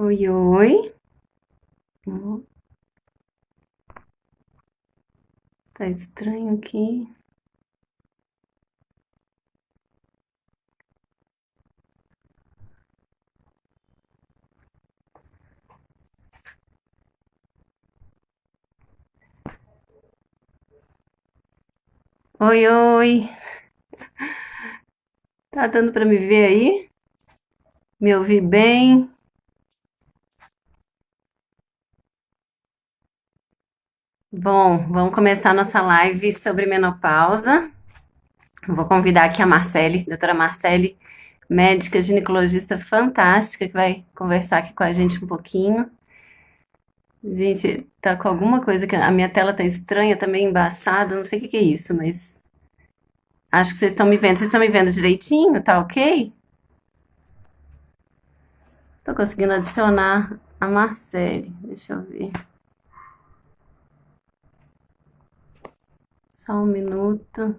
Oi, oi. Hum, Tá estranho aqui. Oi, oi. Tá dando pra me ver aí? Me ouvir bem? Bom, vamos começar nossa live sobre menopausa. Vou convidar aqui a Marcele, doutora Marcele, médica ginecologista fantástica, que vai conversar aqui com a gente um pouquinho. Gente, tá com alguma coisa que a minha tela tá estranha, tá meio embaçada, não sei o que que é isso, mas acho que vocês estão me vendo. Vocês estão me vendo direitinho? Tá ok? Tô conseguindo adicionar a Marcele. Deixa eu ver. Só um minuto.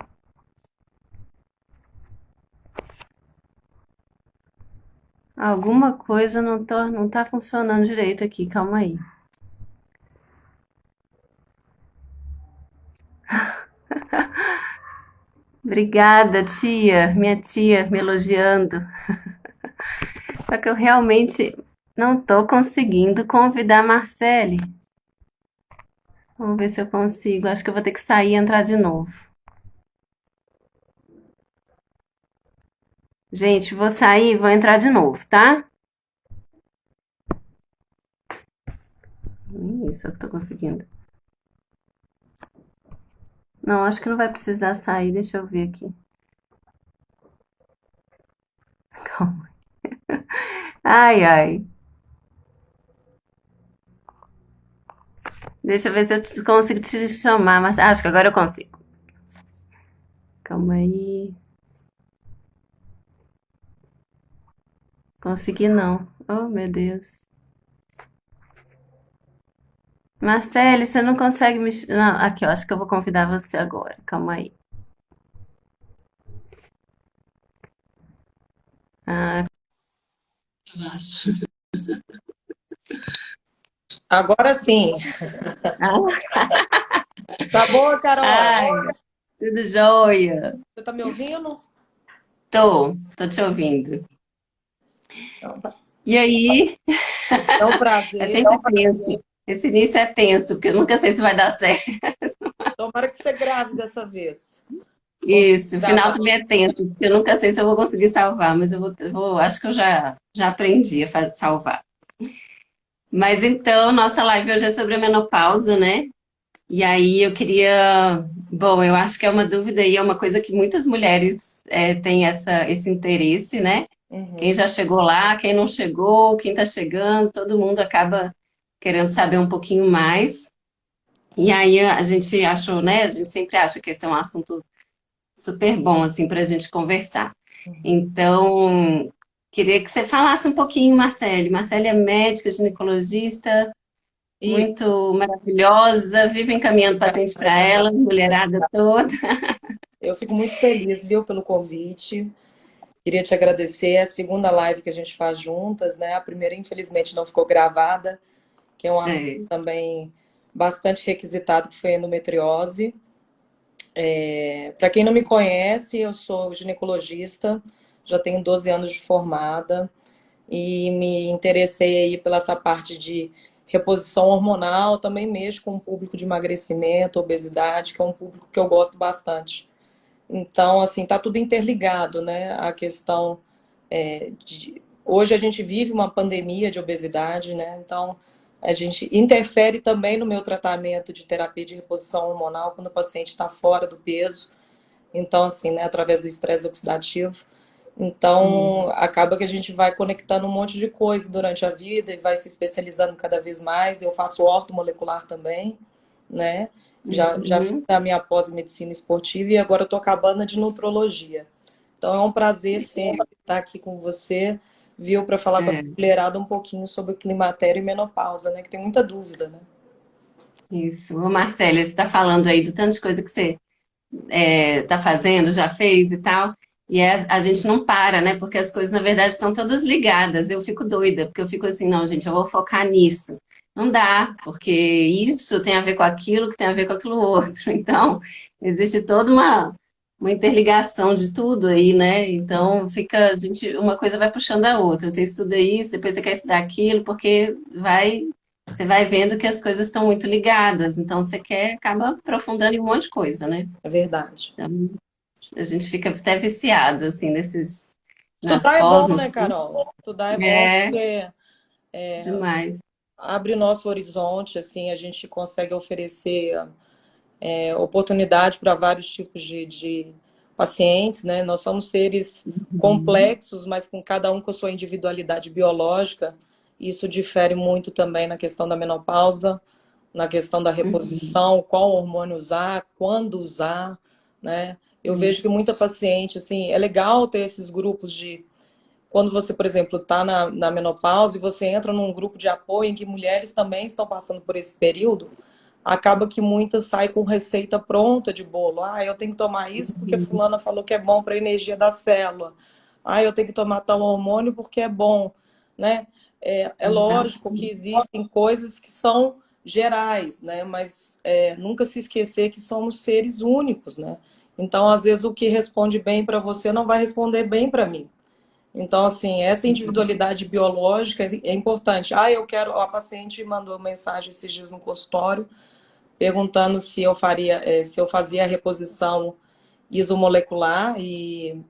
Alguma coisa não tá funcionando direito aqui. Calma aí. Obrigada, tia. Minha tia me elogiando. Só que eu realmente não tô conseguindo convidar a Marcele. Vamos ver se eu consigo. Acho que eu vou ter que sair e entrar de novo. Gente, vou sair e vou entrar de novo, tá? Isso, eu tô conseguindo. Não, acho que não vai precisar sair. Deixa eu ver aqui. Calma. Ai, ai. Deixa eu ver se eu consigo te chamar, mas acho que agora eu consigo. Calma aí. Consegui não. Oh, meu Deus. Marcele, você não consegue me. Não, aqui, eu acho que eu vou convidar você agora. Calma aí. Ah, eu acho. Agora sim. Tá boa, Carol? Ai, tudo jóia. Você tá me ouvindo? Tô te ouvindo. Então, E aí? é um É prazer. sempre tenso. Esse início é tenso, porque eu nunca sei se vai dar certo. Tomara que você grave dessa vez. Consiga Isso, o final gravar. também é tenso, porque eu nunca sei se eu vou conseguir salvar, mas acho que eu já aprendi a salvar. Mas então, nossa live hoje é sobre a menopausa, né? E aí eu queria, bom, eu acho que é uma dúvida e é uma coisa que muitas mulheres têm esse interesse, né? Quem Uhum. já chegou lá, quem não chegou, quem tá chegando, todo mundo acaba querendo saber um pouquinho mais. E aí a gente achou, né? A gente sempre acha que esse é um assunto super bom, assim, para a gente conversar. Uhum. Então, queria que você falasse um pouquinho, Marcele. Marcele é médica, ginecologista, E muito maravilhosa, vive encaminhando paciente para ela, mulherada toda. eu fico muito feliz, viu, pelo convite. Queria te agradecer. É a segunda live que a gente faz juntas, né? A primeira, infelizmente, não ficou gravada, que é um assunto É, também bastante requisitado, que foi a endometriose. Para quem não me conhece, eu sou ginecologista, já tenho 12 anos de formada e me interessei aí pela essa parte de reposição hormonal, também mexo com o público de emagrecimento, obesidade, que é um público que eu gosto bastante. Então, assim, tá tudo interligado, né? A questão hoje a gente vive uma pandemia de obesidade, né? Então, a gente interfere também no meu tratamento de terapia de reposição hormonal quando o paciente está fora do peso. Então, assim, né, através do estresse oxidativo. hum, Então, acaba que a gente vai conectando um monte de coisa durante a vida e vai se especializando cada vez mais. Eu faço ortomolecular também, né? Já fiz uhum, a minha pós em medicina esportiva e agora eu estou acabando de nutrologia. Então, é um prazer sempre estar aqui com você, viu, para falar com a é, mulherada um pouquinho sobre o climatério e menopausa, né? Que tem muita dúvida, né? isso. Ô, Marcele, você está falando aí do tanto de coisa que você está fazendo, já fez e tal. E a gente não para, né? Porque as coisas, na verdade, estão todas ligadas. Eu fico doida, porque eu fico assim, não, gente, eu vou focar nisso. Não dá, porque isso tem a ver com aquilo, que tem a ver com aquilo outro. Então, existe toda uma interligação de tudo aí, né? Então, fica, a gente, uma coisa vai puxando a outra. Você estuda isso, depois você quer estudar aquilo, porque você vai vendo que as coisas estão muito ligadas. Então, você quer, acaba aprofundando em um monte de coisa, né? É verdade. Então, a gente fica até viciado, assim, nas Estudar é pós, bom, nos né, Carol? cursos. Estudar é bom É, porque demais. abre o nosso horizonte, assim, a gente consegue oferecer oportunidade para vários tipos de pacientes, né? Nós somos seres Uhum, complexos, mas com cada um com a sua individualidade biológica. Isso difere muito também na questão da menopausa, na questão da uhum, reposição, qual hormônio usar, quando usar, né? Eu vejo que muita isso. paciente, assim, é legal ter esses grupos de quando você, por exemplo, está na menopausa e você entra num grupo de apoio em que mulheres também estão passando por esse período, acaba que muitas saem com receita pronta de bolo. Ah, eu tenho que tomar isso porque Uhum, fulana falou que é bom para a energia da célula. Ah, eu tenho que tomar tal hormônio porque é bom, né? É lógico que exatamente. existem coisas que são gerais, né? Mas nunca se esquecer que somos seres únicos, né? Então, às vezes, o que responde bem para você não vai responder bem para mim. Então, assim, essa individualidade biológica é importante. Ah, eu quero. A paciente mandou mensagem esses dias no consultório perguntando se eu fazia a reposição isomolecular e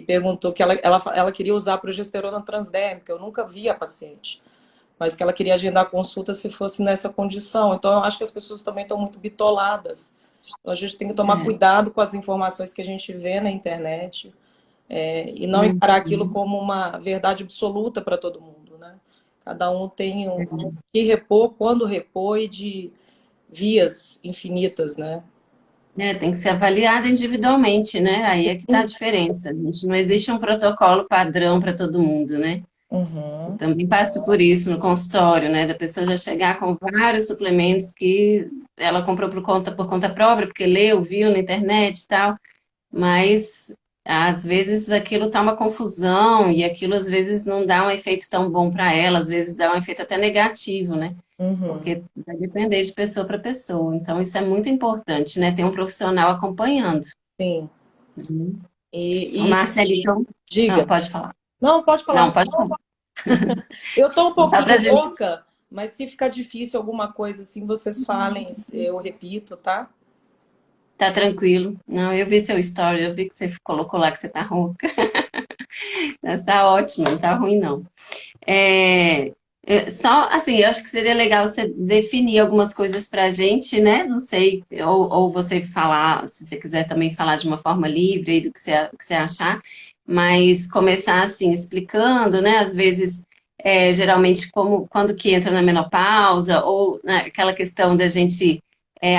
perguntou que ela queria usar a progesterona transdérmica. Eu nunca vi a paciente, mas que ela queria agendar a consulta se fosse nessa condição. Então, eu acho que as pessoas também estão muito bitoladas. Então, a gente tem que tomar É. cuidado com as informações que a gente vê na internet e não encarar aquilo Uhum. como uma verdade absoluta para todo mundo, né? Cada um tem o que repor, quando repor e de vias infinitas, né? É, tem que ser avaliado individualmente, né? Aí é que está a diferença. A gente não existe um protocolo padrão para todo mundo, né? Eu Uhum. também passo por isso no consultório, né? Da pessoa já chegar com vários suplementos que ela comprou por conta própria, porque leu, viu na internet e tal. Mas às vezes aquilo tá uma confusão e aquilo às vezes não dá um efeito tão bom para ela, às vezes dá um efeito até negativo, né? Uhum. Porque vai depender de pessoa para pessoa. Então isso é muito importante, né? Ter um profissional acompanhando. Sim. Uhum. O E Marcelo, então, diga. pode falar. Não, pode Não, falar. pode falar. Eu estou um Só pouquinho para gente. rouca, mas se ficar difícil alguma coisa assim, vocês falem, eu repito, tá? Tá tranquilo. Não, eu vi seu story, eu vi que você colocou lá que você tá rouca. Mas tá ótimo, não tá ruim não. Só assim, eu acho que seria legal você definir algumas coisas pra gente, né? Não sei, ou você falar, se você quiser também falar de uma forma livre aí do que você achar, mas começar assim, explicando, né? Às vezes, geralmente, como quando que entra na menopausa, ou né, aquela questão da gente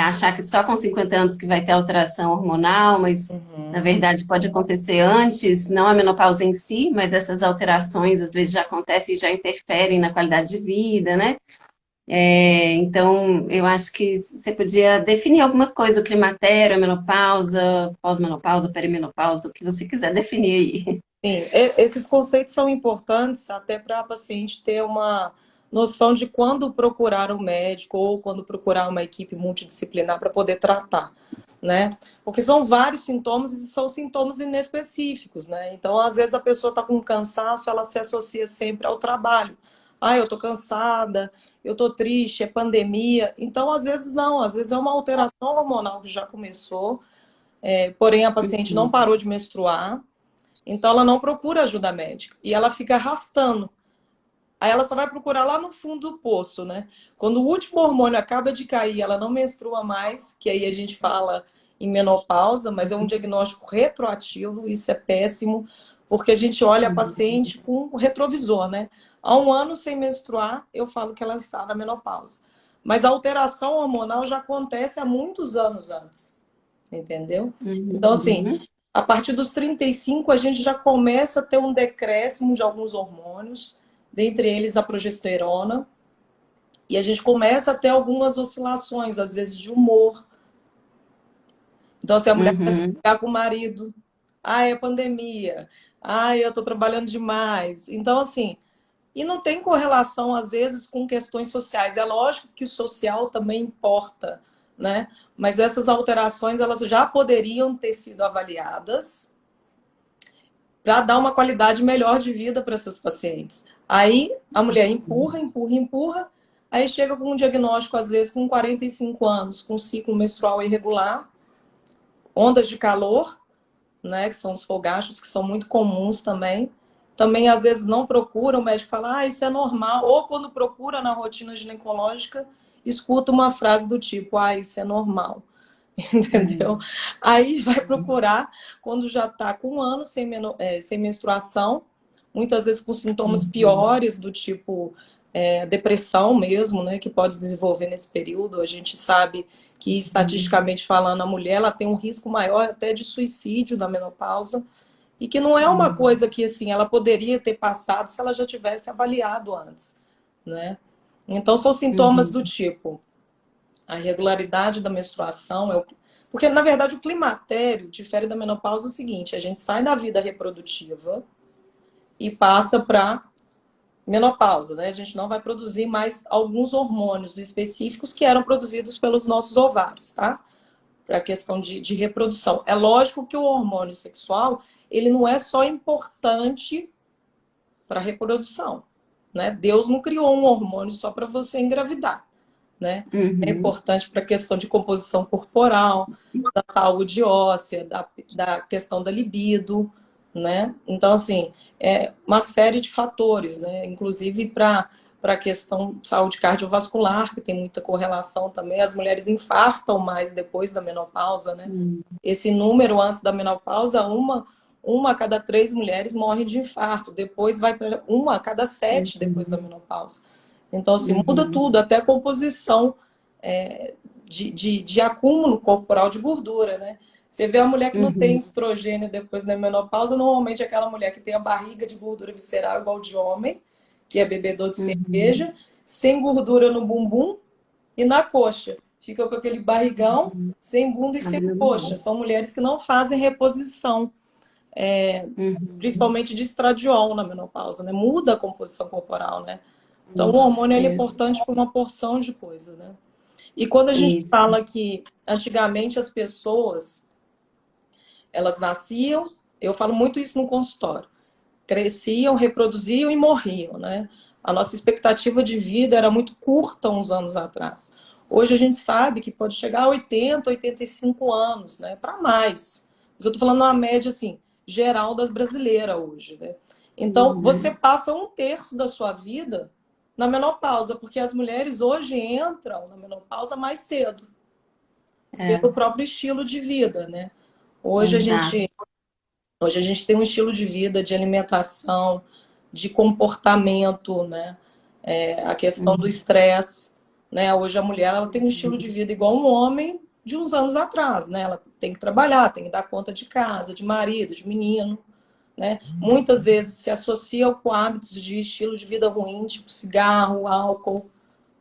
achar que só com 50 anos que vai ter alteração hormonal, mas na Uhum. verdade, pode acontecer antes, não a menopausa em si, mas essas alterações às vezes já acontecem e já interferem na qualidade de vida, né? Então, eu acho que você podia definir algumas coisas, o climatério, a menopausa, pós-menopausa, perimenopausa, o que você quiser definir aí. Sim, esses conceitos são importantes até para a paciente ter uma noção de quando procurar um médico ou quando procurar uma equipe multidisciplinar para poder tratar, né? Porque são vários sintomas e são sintomas inespecíficos, né? Então, às vezes a pessoa está com cansaço, ela se associa sempre ao trabalho. Ah, eu tô cansada, eu tô triste, é pandemia. Então, às vezes não, às vezes é uma alteração hormonal que já começou, porém a paciente não Uhum, parou de menstruar, então ela não procura ajuda médica e ela fica arrastando. Aí ela só vai procurar lá no fundo do poço, né? Quando o último hormônio acaba de cair, ela não menstrua mais, que aí a gente fala em menopausa, mas é um diagnóstico retroativo, isso é péssimo, porque a gente olha a paciente com o retrovisor, né? Há um ano sem menstruar, eu falo que ela está na menopausa. Mas a alteração hormonal já acontece há muitos anos antes, entendeu? Então, assim, uhum, a partir dos 35, a gente já começa a ter um decréscimo de alguns hormônios, dentre eles a progesterona, e a gente começa a ter algumas oscilações, às vezes de humor. Então, se a mulher começa a uhum, brigar com o marido, Ah, é pandemia. Ah, eu estou trabalhando demais. Então, assim, e não tem correlação, às vezes, com questões sociais. É lógico que o social também importa, né? Mas essas alterações, elas já poderiam ter sido avaliadas para dar uma qualidade melhor de vida para essas pacientes. Aí a mulher empurra, empurra, empurra, aí chega com um diagnóstico, às vezes, com 45 anos, com ciclo menstrual irregular, ondas de calor, né, que são os fogachos, que são muito comuns também. Também, às vezes, não procura, o médico fala, ah, isso é normal. Ou quando procura na rotina ginecológica, escuta uma frase do tipo, ah, isso é normal. Entendeu? Aí vai procurar quando já está com um ano sem menstruação, muitas vezes com sintomas piores, do tipo depressão mesmo, né, que pode desenvolver nesse período. A gente sabe que, estatisticamente falando, a mulher ela tem um risco maior até de suicídio na menopausa, e que não é uma coisa que assim ela poderia ter passado se ela já tivesse avaliado antes, né? Então são sintomas do tipo a irregularidade da menstruação, porque na verdade o climatério difere da menopausa o seguinte, a gente sai da vida reprodutiva e passa para menopausa, né? A gente não vai produzir mais alguns hormônios específicos que eram produzidos pelos nossos ovários, tá? Para a questão de reprodução. É lógico que o hormônio sexual, ele não é só importante para a reprodução, né? Deus não criou um hormônio só para você engravidar, né? É importante para a questão de composição corporal, da saúde óssea, da questão da libido, né? Então, assim, é uma série de fatores, né? Inclusive para a questão de saúde cardiovascular, que tem muita correlação também. As mulheres infartam mais depois da menopausa, né? Esse número antes da menopausa, uma a cada 3 mulheres morre de infarto. Depois vai para uma a cada 7 depois da menopausa. Então, assim, muda tudo, até a composição de acúmulo corporal de gordura, né? Você vê a mulher que não tem estrogênio depois da menopausa, normalmente é aquela mulher que tem a barriga de gordura visceral igual de homem, que é bebedor de cerveja, sem gordura no bumbum e na coxa. Fica com aquele barrigão, sem bunda e sem coxa. São mulheres que não fazem reposição, principalmente de estradiol na menopausa, né? Muda a composição corporal, né? Então, o hormônio é importante para uma porção de coisa, né? E quando a gente fala que antigamente as pessoas, elas nasciam, eu falo muito isso no consultório, cresciam, reproduziam e morriam, né? A nossa expectativa de vida era muito curta uns anos atrás. Hoje a gente sabe que pode chegar a 80, 85 anos, né? Para mais. Mas eu estou falando uma média, assim, geral das brasileiras hoje, né? Então, você passa 1/3 da sua vida na menopausa, porque as mulheres hoje entram na menopausa mais cedo, pelo próprio estilo de vida, né? Hoje a gente, hoje a gente tem um estilo de vida, de alimentação, de comportamento, né? A questão do estresse, né? Hoje a mulher ela tem um estilo de vida igual um homem de uns anos atrás, né? Ela tem que trabalhar, tem que dar conta de casa, de marido, de menino, né? Muitas vezes se associa com hábitos de estilo de vida ruim, tipo cigarro, álcool,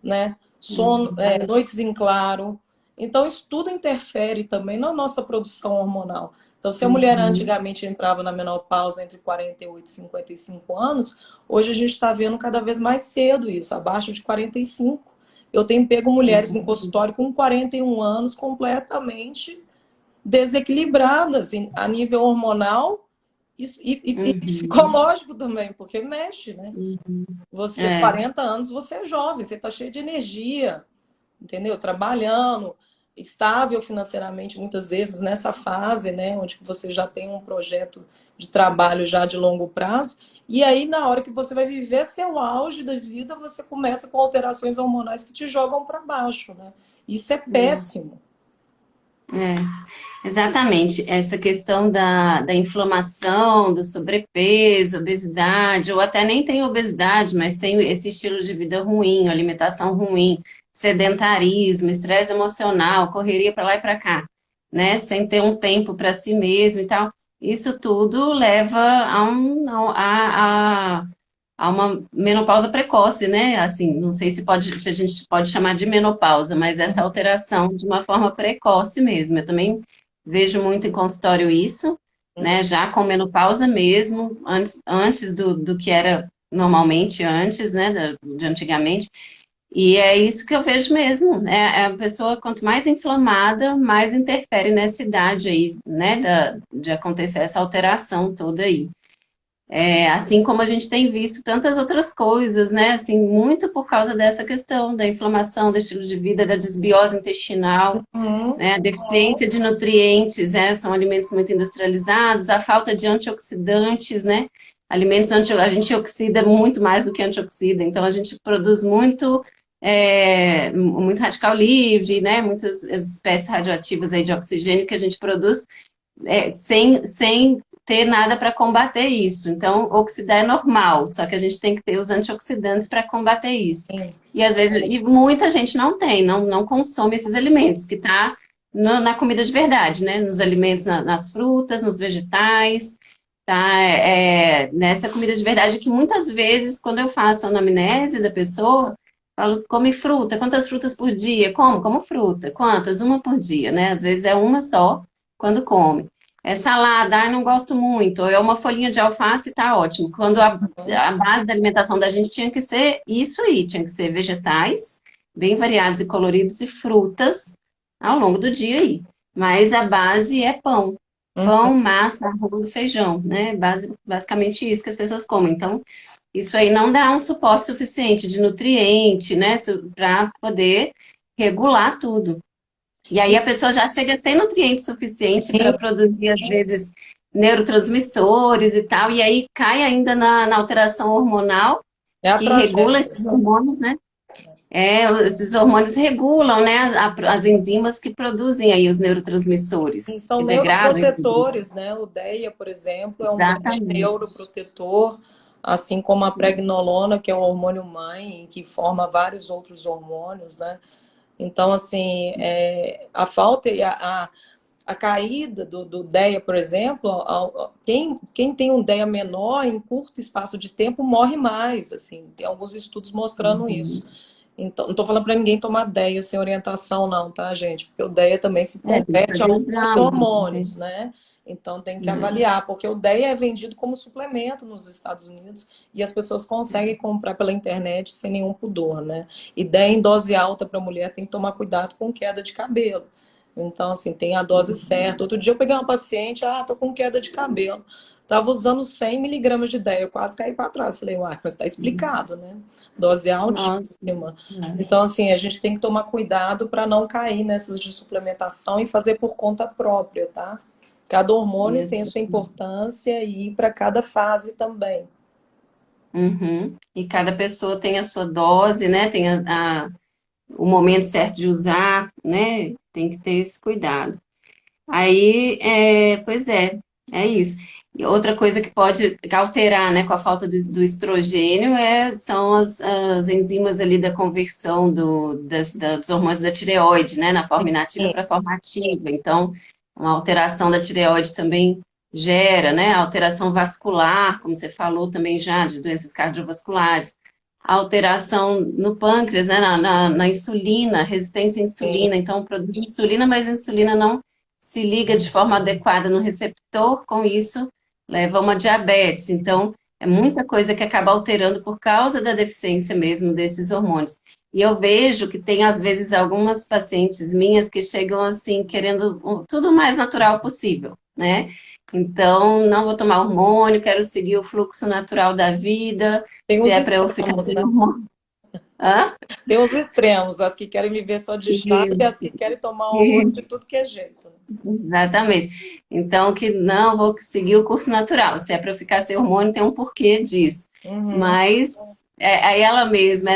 né? Sono, noites em claro. Então, isso tudo interfere também na nossa produção hormonal. Então, se a mulher antigamente entrava na menopausa entre 48 e 55 anos, hoje a gente está vendo cada vez mais cedo isso, abaixo de 45. Eu tenho pego mulheres em consultório com 41 anos completamente desequilibradas a nível hormonal e psicológico também, porque mexe, né? Você, 40 anos, você é jovem, você está cheio de energia, entendeu? Trabalhando, estável financeiramente, muitas vezes, nessa fase, né? Onde você já tem um projeto de trabalho já de longo prazo. E aí, na hora que você vai viver seu auge da vida, você começa com alterações hormonais que te jogam para baixo, né? Isso é péssimo. Exatamente. Essa questão da inflamação, do sobrepeso, obesidade, ou até nem tem obesidade, mas tem esse estilo de vida ruim, alimentação ruim, sedentarismo, estresse emocional, correria para lá e para cá, né? Sem ter um tempo para si mesmo e tal. Isso tudo leva a uma menopausa precoce, né? Assim, não sei se a gente pode chamar de menopausa, mas essa alteração de uma forma precoce mesmo. Eu também vejo muito em consultório isso, Uhum. né? Já com menopausa mesmo, antes do que era normalmente antes, né? De antigamente. E é isso que eu vejo mesmo, né? A pessoa, quanto mais inflamada, mais interfere nessa idade aí, né? De acontecer essa alteração toda aí. É, assim como a gente tem visto tantas outras coisas, né? Assim, muito por causa dessa questão da inflamação, do estilo de vida, da desbiose intestinal, Uhum. né? A deficiência de nutrientes, né? São alimentos muito industrializados, a falta de antioxidantes, né? A gente oxida muito mais do que antioxida, então a gente produz muito radical livre, né? Muitas espécies radioativas aí de oxigênio que a gente produz sem ter nada para combater isso. Então, oxidar é normal, só que a gente tem que ter os antioxidantes para combater isso. Sim. E às vezes, e muita gente não tem, não consome esses alimentos, que está na comida de verdade, né? Nos alimentos, nas frutas, nos vegetais, tá? Nessa comida de verdade que muitas vezes, quando eu faço a anamnese da pessoa, falo, come fruta, quantas frutas por dia? Como fruta. Quantas? Uma por dia, né? Às vezes é uma só quando come. É salada, não gosto muito. Ou é uma folhinha de alface, tá ótimo. Quando Uhum. a base da alimentação da gente tinha que ser isso aí, tinha que ser vegetais, bem variados e coloridos, e frutas ao longo do dia aí. Mas a base é pão. Uhum. Pão, massa, arroz e feijão, né? Basicamente isso que as pessoas comem. Então, isso aí não dá um suporte suficiente de nutriente, né? Para poder regular tudo. E aí a pessoa já chega sem nutriente suficiente para Sim, produzir, às vezes, neurotransmissores e tal, e aí cai ainda na alteração hormonal, é a que regula tragédia. esses hormônios, né? Esses hormônios regulam, né, as enzimas que produzem aí os E neurotransmissores, são que degradam, inclusive. neuroprotetores, né? O DEA, por exemplo, é um grande Exatamente. neuroprotetor, assim como a pregnolona, que é o hormônio mãe, que forma vários outros hormônios, né? Então, assim, a falta e a caída do DEA, por exemplo, quem tem um DEA menor em curto espaço de tempo morre mais, assim, tem alguns estudos mostrando isso. Uhum. Então, não estou falando para ninguém tomar DEA sem orientação, não, tá, gente? Porque o DEA também se Tem que converte a fazer outros exame, tem que ver. hormônios, né? Então tem que avaliar, porque o DEA é vendido como suplemento nos Estados Unidos e as pessoas conseguem comprar pela internet sem nenhum pudor, né? E DEA em dose alta para mulher tem que tomar cuidado com queda de cabelo. Então, assim, tem a dose certa. Outro dia eu peguei uma paciente, tô com queda de cabelo. Tava usando 100 miligramas de DEA, eu quase caí para trás. Falei, mas tá explicado, né? Dose Nossa. altíssima. Então, assim, a gente tem que tomar cuidado para não cair nessas de suplementação e fazer por conta própria, tá? Cada hormônio tem a Isso. sua importância e para cada fase também. Uhum. E cada pessoa tem a sua dose, né? Tem o momento certo de usar, né? Tem que ter esse cuidado. Aí, pois é isso. E outra coisa que pode alterar, né, com a falta do estrogênio são as enzimas ali da conversão dos hormônios da tireoide, né, na forma inativa para a forma ativa. Então, uma alteração da tireoide também gera, né, alteração vascular, como você falou também já, de doenças cardiovasculares. Alteração no pâncreas, né, na insulina, resistência à Sim. insulina. Então, produz insulina, mas a insulina não se liga de forma adequada no receptor, com isso leva a uma diabetes. Então, é muita coisa que acaba alterando por causa da deficiência mesmo desses hormônios. E eu vejo que tem, às vezes, algumas pacientes minhas que chegam assim, querendo tudo o mais natural possível, né? Então, não vou tomar hormônio, quero seguir o fluxo natural da vida, Tem se os é para eu ficar extremos, sem né? hormônio. Hã? Tem os extremos, as que querem me ver só de chá e as Isso, que querem tomar hormônio de isso. tudo que é jeito. Exatamente. Então, que não vou seguir o curso natural. Se é para eu ficar sem hormônio, tem um porquê disso. Uhum. Mas aí ela mesma,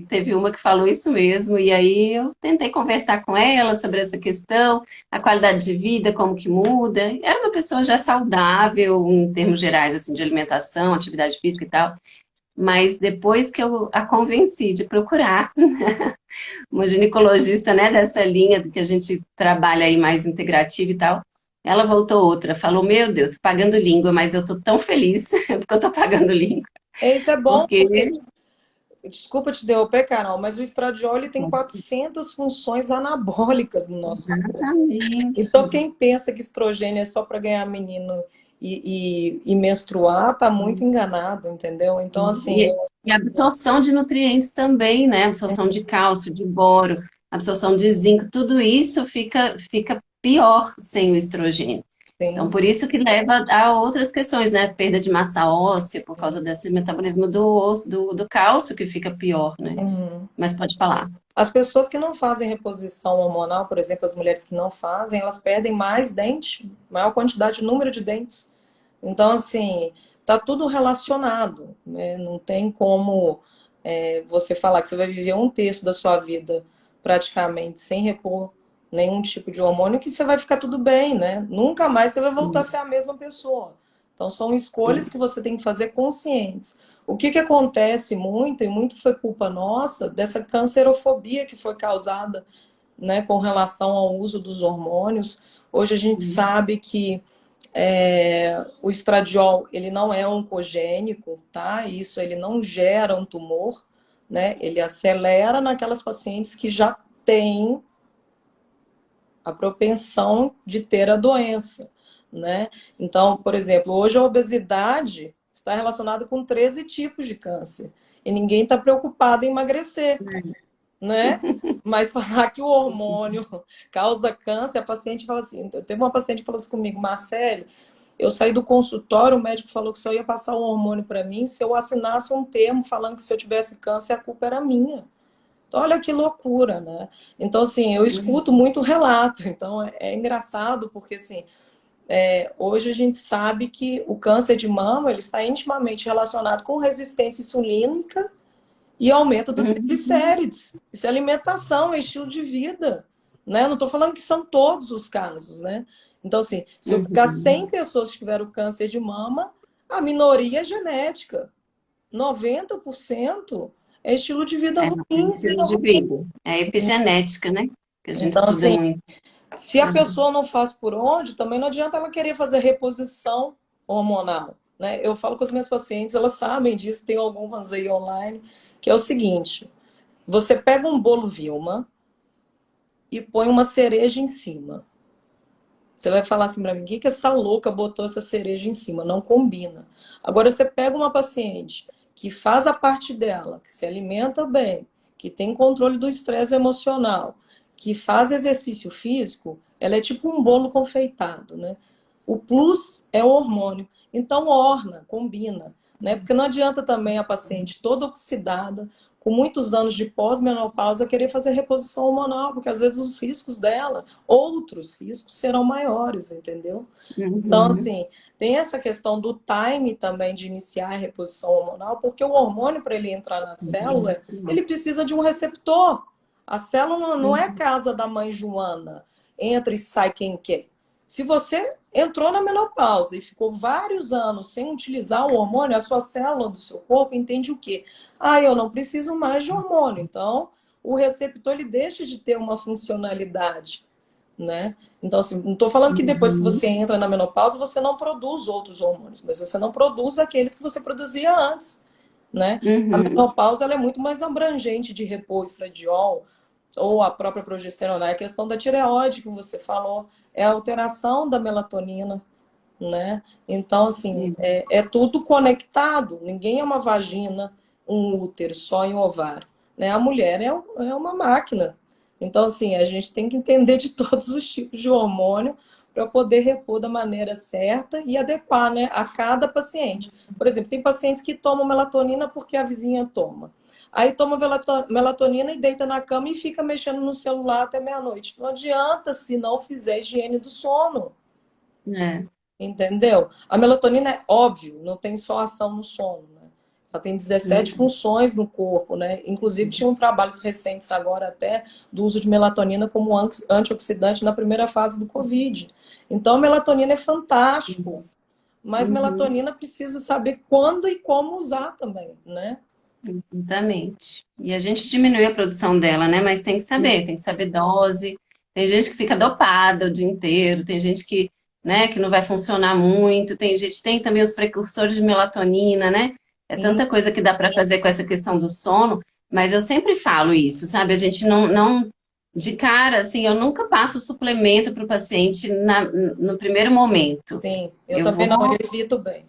teve uma que falou isso mesmo, e aí eu tentei conversar com ela sobre essa questão, a qualidade de vida, como que muda. Era uma pessoa já saudável, em termos gerais, assim, de alimentação, atividade física e tal. Mas depois que eu a convenci de procurar uma ginecologista, né, dessa linha que a gente trabalha aí mais integrativa e tal. Ela voltou outra, falou: Meu Deus, tô pagando língua, mas eu tô tão feliz porque eu tô pagando língua. Isso é bom, Porque, porque Desculpa te interromper, Carol, mas o estradiol ele tem 400 funções anabólicas no nosso corpo. Então, Exatamente. quem pensa que estrogênio é só para ganhar menino e menstruar, tá muito enganado, entendeu? Então, assim, E a absorção de nutrientes também, né? Absorção de cálcio, de boro, absorção de zinco, tudo isso fica pior sem o estrogênio. Então, sim. por isso que leva a outras questões, né? Perda de massa óssea, por causa desse metabolismo do cálcio que fica pior, né? Uhum. Mas pode falar. As pessoas que não fazem reposição hormonal, por exemplo, as mulheres que não fazem, elas perdem mais dente, maior quantidade, número de dentes. Então, assim, tá tudo relacionado, né? Não tem como você falar que você vai viver um terço da sua vida praticamente sem repor nenhum tipo de hormônio, que você vai ficar tudo bem, né? Nunca mais você vai voltar a ser a mesma pessoa. Então, são escolhas que você tem que fazer conscientes. O que acontece muito, e muito foi culpa nossa, dessa cancerofobia que foi causada, né, com relação ao uso dos hormônios. Hoje a gente sabe que o estradiol ele não é oncogênico, tá? Isso ele não gera um tumor, né? Ele acelera naquelas pacientes que já têm a propensão de ter a doença, né? Então, por exemplo, hoje a obesidade está relacionada com 13 tipos de câncer e ninguém está preocupado em emagrecer, né? Mas falar que o hormônio causa câncer, a paciente fala assim, teve uma paciente que falou assim comigo, Marcele, eu saí do consultório, o médico falou que só ia passar um hormônio para mim se eu assinasse um termo falando que se eu tivesse câncer a culpa era minha. Então, olha que loucura, né? Então, assim, eu escuto muito relato. Então, é engraçado porque, assim, hoje a gente sabe que o câncer de mama ele está intimamente relacionado com resistência insulínica e aumento do triglicérides. Isso é alimentação, é estilo de vida, né? Não estou falando que são todos os casos, né? Então, assim, se eu pegar 100 pessoas que tiveram câncer de mama, a minoria é genética. 90% é estilo de vida É, ruim. estilo de vida. É epigenética, né? Que a gente Então, estuda assim, muito. se a pessoa não faz por onde, também não adianta ela querer fazer reposição hormonal, né? Eu falo com os meus pacientes, elas sabem disso, tem algumas aí online, que é o seguinte: você pega um bolo Vilma e põe uma cereja em cima. Você vai falar assim para mim, o que essa louca botou essa cereja em cima? Não combina. Agora você pega uma paciente que faz a parte dela, que se alimenta bem, que tem controle do estresse emocional, que faz exercício físico, ela é tipo um bolo confeitado, né? O plus é o hormônio. Então orna, combina, né? Porque não adianta também a paciente toda oxidada, com muitos anos de pós-menopausa, querer fazer reposição hormonal, porque às vezes os riscos dela, outros riscos, serão maiores, entendeu? Então, Uhum. assim, tem essa questão do time também de iniciar a reposição hormonal, porque o hormônio, para ele entrar na célula, ele precisa de um receptor. A célula não é casa da mãe Joana, entra e sai quem quer. Se você entrou na menopausa e ficou vários anos sem utilizar o hormônio, a sua célula do seu corpo entende o quê? Ah, eu não preciso mais de hormônio. Então, o receptor ele deixa de ter uma funcionalidade, né? Então, assim, não estou falando que depois que Uhum. você entra na menopausa, você não produz outros hormônios, mas você não produz aqueles que você produzia antes, né? A Uhum. menopausa ela é muito mais abrangente de repor estradiol ou a própria progesterona. É a questão da tireoide que você falou, é a alteração da melatonina, né? Então, assim, é tudo conectado. Ninguém é uma vagina, um útero, só em um ovário, né? A mulher é uma máquina. Então, assim, a gente tem que entender de todos os tipos de hormônio para poder repor da maneira certa e adequar, né, a cada paciente. Por exemplo, tem pacientes que tomam melatonina porque a vizinha toma. Aí toma melatonina e deita na cama e fica mexendo no celular até meia-noite. Não adianta se não fizer higiene do sono. É. Entendeu? A melatonina é óbvio, não tem só ação no sono, né? Ela tem 17 Uhum. funções no corpo, né? Inclusive, tinham trabalhos recentes agora até do uso de melatonina como antioxidante na primeira fase do Covid. Então, a melatonina é fantástico, Isso. mas Uhum. melatonina precisa saber quando e como usar também, né? Exatamente. E a gente diminui a produção dela, né? Mas tem que saber dose. Tem gente que fica dopada o dia inteiro, tem gente que, né, que não vai funcionar muito, tem gente, tem também os precursores de melatonina, né? É Sim, tanta coisa que dá para fazer com essa questão do sono, mas eu sempre falo isso, sabe? A gente não de cara, assim, eu nunca passo suplemento para o paciente no primeiro momento. sim. Eu Eu também não, eu vou, evito bem.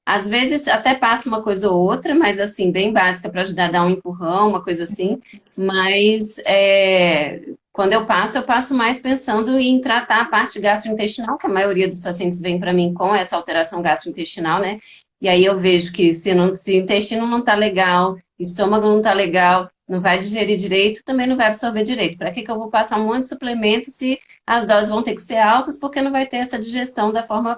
às vezes até passo uma coisa ou outra, mas assim, bem básica para ajudar a dar um empurrão, uma coisa assim. Mas quando eu passo mais pensando em tratar a parte gastrointestinal, que a maioria dos pacientes vem para mim com essa alteração gastrointestinal, né? E aí eu vejo que se o intestino não tá legal, estômago não tá legal, não vai digerir direito, também não vai absorver direito. Para que que eu vou passar um monte de suplemento se as doses vão ter que ser altas, porque não vai ter essa digestão da forma,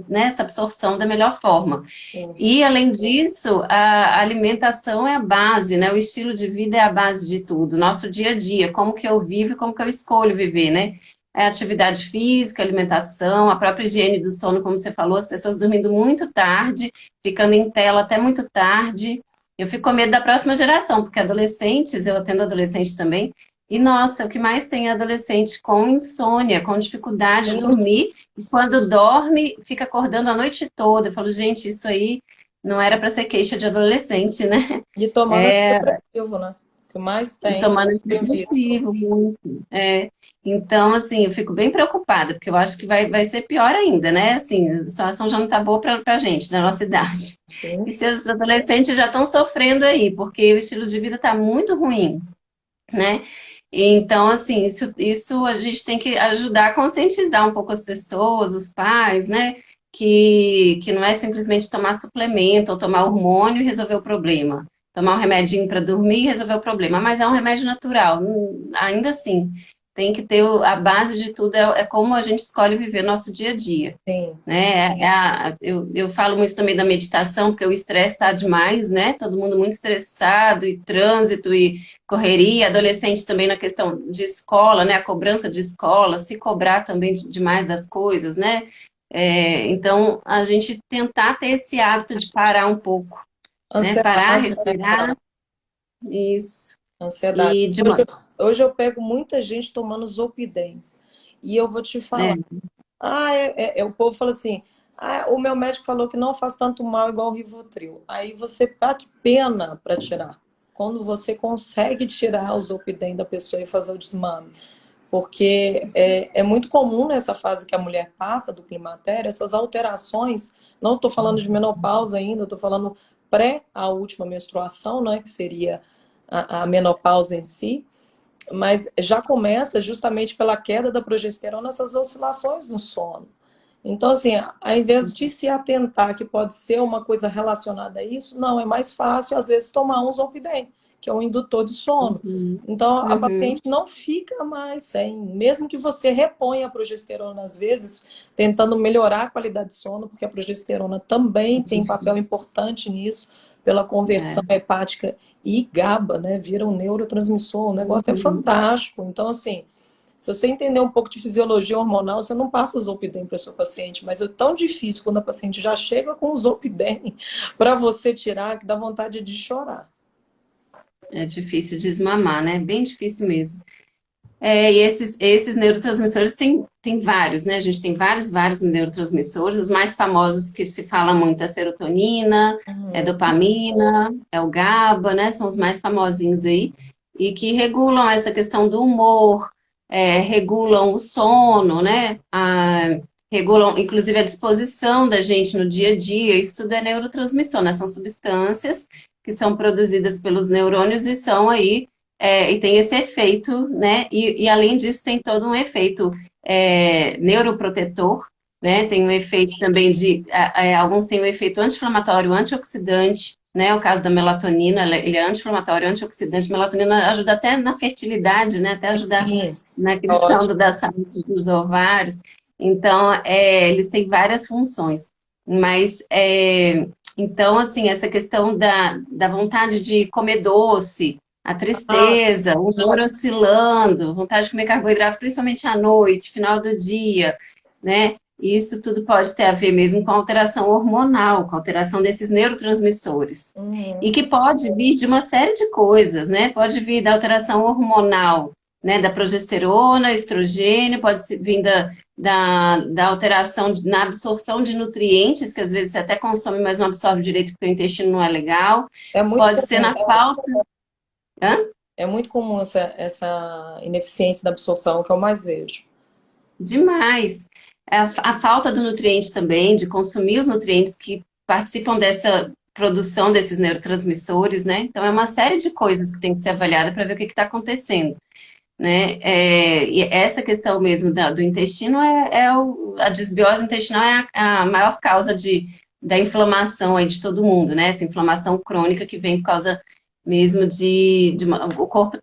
né, essa absorção da melhor forma. Sim, E, além disso, a alimentação é a base, né? O estilo de vida é a base de tudo. Nosso dia a dia, como que eu vivo e como que eu escolho viver, né? É atividade física, alimentação, a própria higiene do sono, como você falou, as pessoas dormindo muito tarde, ficando em tela até muito tarde. Eu fico com medo da próxima geração, porque adolescentes, eu atendo adolescente também, e nossa, o que mais tem é adolescente com insônia, com dificuldade de sim. dormir, e quando dorme, fica acordando a noite toda. Eu falo, gente, isso aí não era para ser queixa de adolescente, né? E tomando antidepressivo, né? O que mais E tem tomando é vício. antidepressivo, muito. Então, assim, eu fico bem preocupada, porque eu acho que vai ser pior ainda, né? Assim, a situação já não tá boa para gente, na nossa idade. E Sim, se os adolescentes já estão sofrendo aí, porque o estilo de vida está muito ruim, né? Então, assim, isso a gente tem que ajudar a conscientizar um pouco as pessoas, os pais, né? Que não é simplesmente tomar suplemento ou tomar hormônio e resolver o problema. Tomar um remedinho para dormir e resolver o problema, mas é um remédio natural. Ainda assim, tem que ter a base de tudo, é como a gente escolhe viver nosso dia a dia, sim, né? Eu falo muito também da meditação, porque o estresse está demais, né? Todo mundo muito estressado, e trânsito, e correria, adolescente também na questão de escola, né? A cobrança de escola, se cobrar também demais das coisas, né? Então, a gente tentar ter esse hábito de parar um pouco, né? Parar, ansiedade, né? respirar, isso. Ansiedade. E de Hoje uma, hoje eu pego muita gente tomando Zolpidem. E eu vou te falar. né? O povo fala assim, o meu médico falou que não faz tanto mal igual o Rivotril. Aí você bate pena para tirar. Quando você consegue tirar o Zolpidem da pessoa e fazer o desmame. Porque é muito comum nessa fase que a mulher passa do climatério, essas alterações, não estou falando de menopausa ainda, estou falando pré a última menstruação, né, que seria a menopausa em si, mas já começa justamente pela queda da progesterona, essas oscilações no sono. Então, assim, ao invés de se atentar que pode ser uma coisa relacionada a isso, não, é mais fácil, às vezes, tomar um Zolpidem, que é um indutor de sono. Uhum, Então, a uhum, paciente não fica mais sem, mesmo que você reponha a progesterona, às vezes, tentando melhorar a qualidade de sono, porque a progesterona também tem papel importante nisso, pela conversão é, hepática e GABA, né? Vira um neurotransmissor, o negócio é uhum. fantástico. Então, assim, se você entender um pouco de fisiologia hormonal, você não passa o Zolpidem para o seu paciente, mas é tão difícil quando a paciente já chega com o Zolpidem para você tirar que dá vontade de chorar. É difícil desmamar, né? Bem difícil mesmo. E esses neurotransmissores tem vários, né? A gente tem vários neurotransmissores. Os mais famosos que se fala muito é a serotonina, é Uhum. dopamina, é o GABA, né? São os mais famosinhos aí. E que regulam essa questão do humor, regulam o sono, né? Regulam, inclusive, a disposição da gente no dia a dia. Isso tudo é neurotransmissor, né? São substâncias que são produzidas pelos neurônios e são aí e tem esse efeito, né? E além disso, tem todo um efeito neuroprotetor, né? Tem um efeito também alguns têm um efeito anti-inflamatório, antioxidante, né? O caso da melatonina, ele é anti-inflamatório, antioxidante. Melatonina ajuda até na fertilidade, né? Até ajudar Sim, na questão ótimo. da saúde dos ovários. Então, eles têm várias funções, mas então, assim, essa questão da vontade de comer doce, a Ah, tristeza, o humor oscilando, vontade de comer carboidrato, principalmente à noite, final do dia, né? Isso tudo pode ter a ver mesmo com alteração hormonal, com alteração desses neurotransmissores. E uhum. que pode vir de uma série de coisas, né? Pode vir da alteração hormonal, né, da progesterona, estrogênio, pode vir da alteração na absorção de nutrientes, que às vezes você até consome, mas não absorve direito porque o intestino não é legal. É muito Pode ser comum, na falta. Hã? é muito comum essa ineficiência da absorção, que eu mais vejo. Demais. A falta do nutriente também, de consumir os nutrientes que participam dessa produção desses neurotransmissores, né? Então, é uma série de coisas que tem que ser avaliada para ver o que está acontecendo, né? E essa questão mesmo do intestino a desbiose intestinal é a maior causa da inflamação aí de todo mundo, né? Essa inflamação crônica que vem por causa mesmo o corpo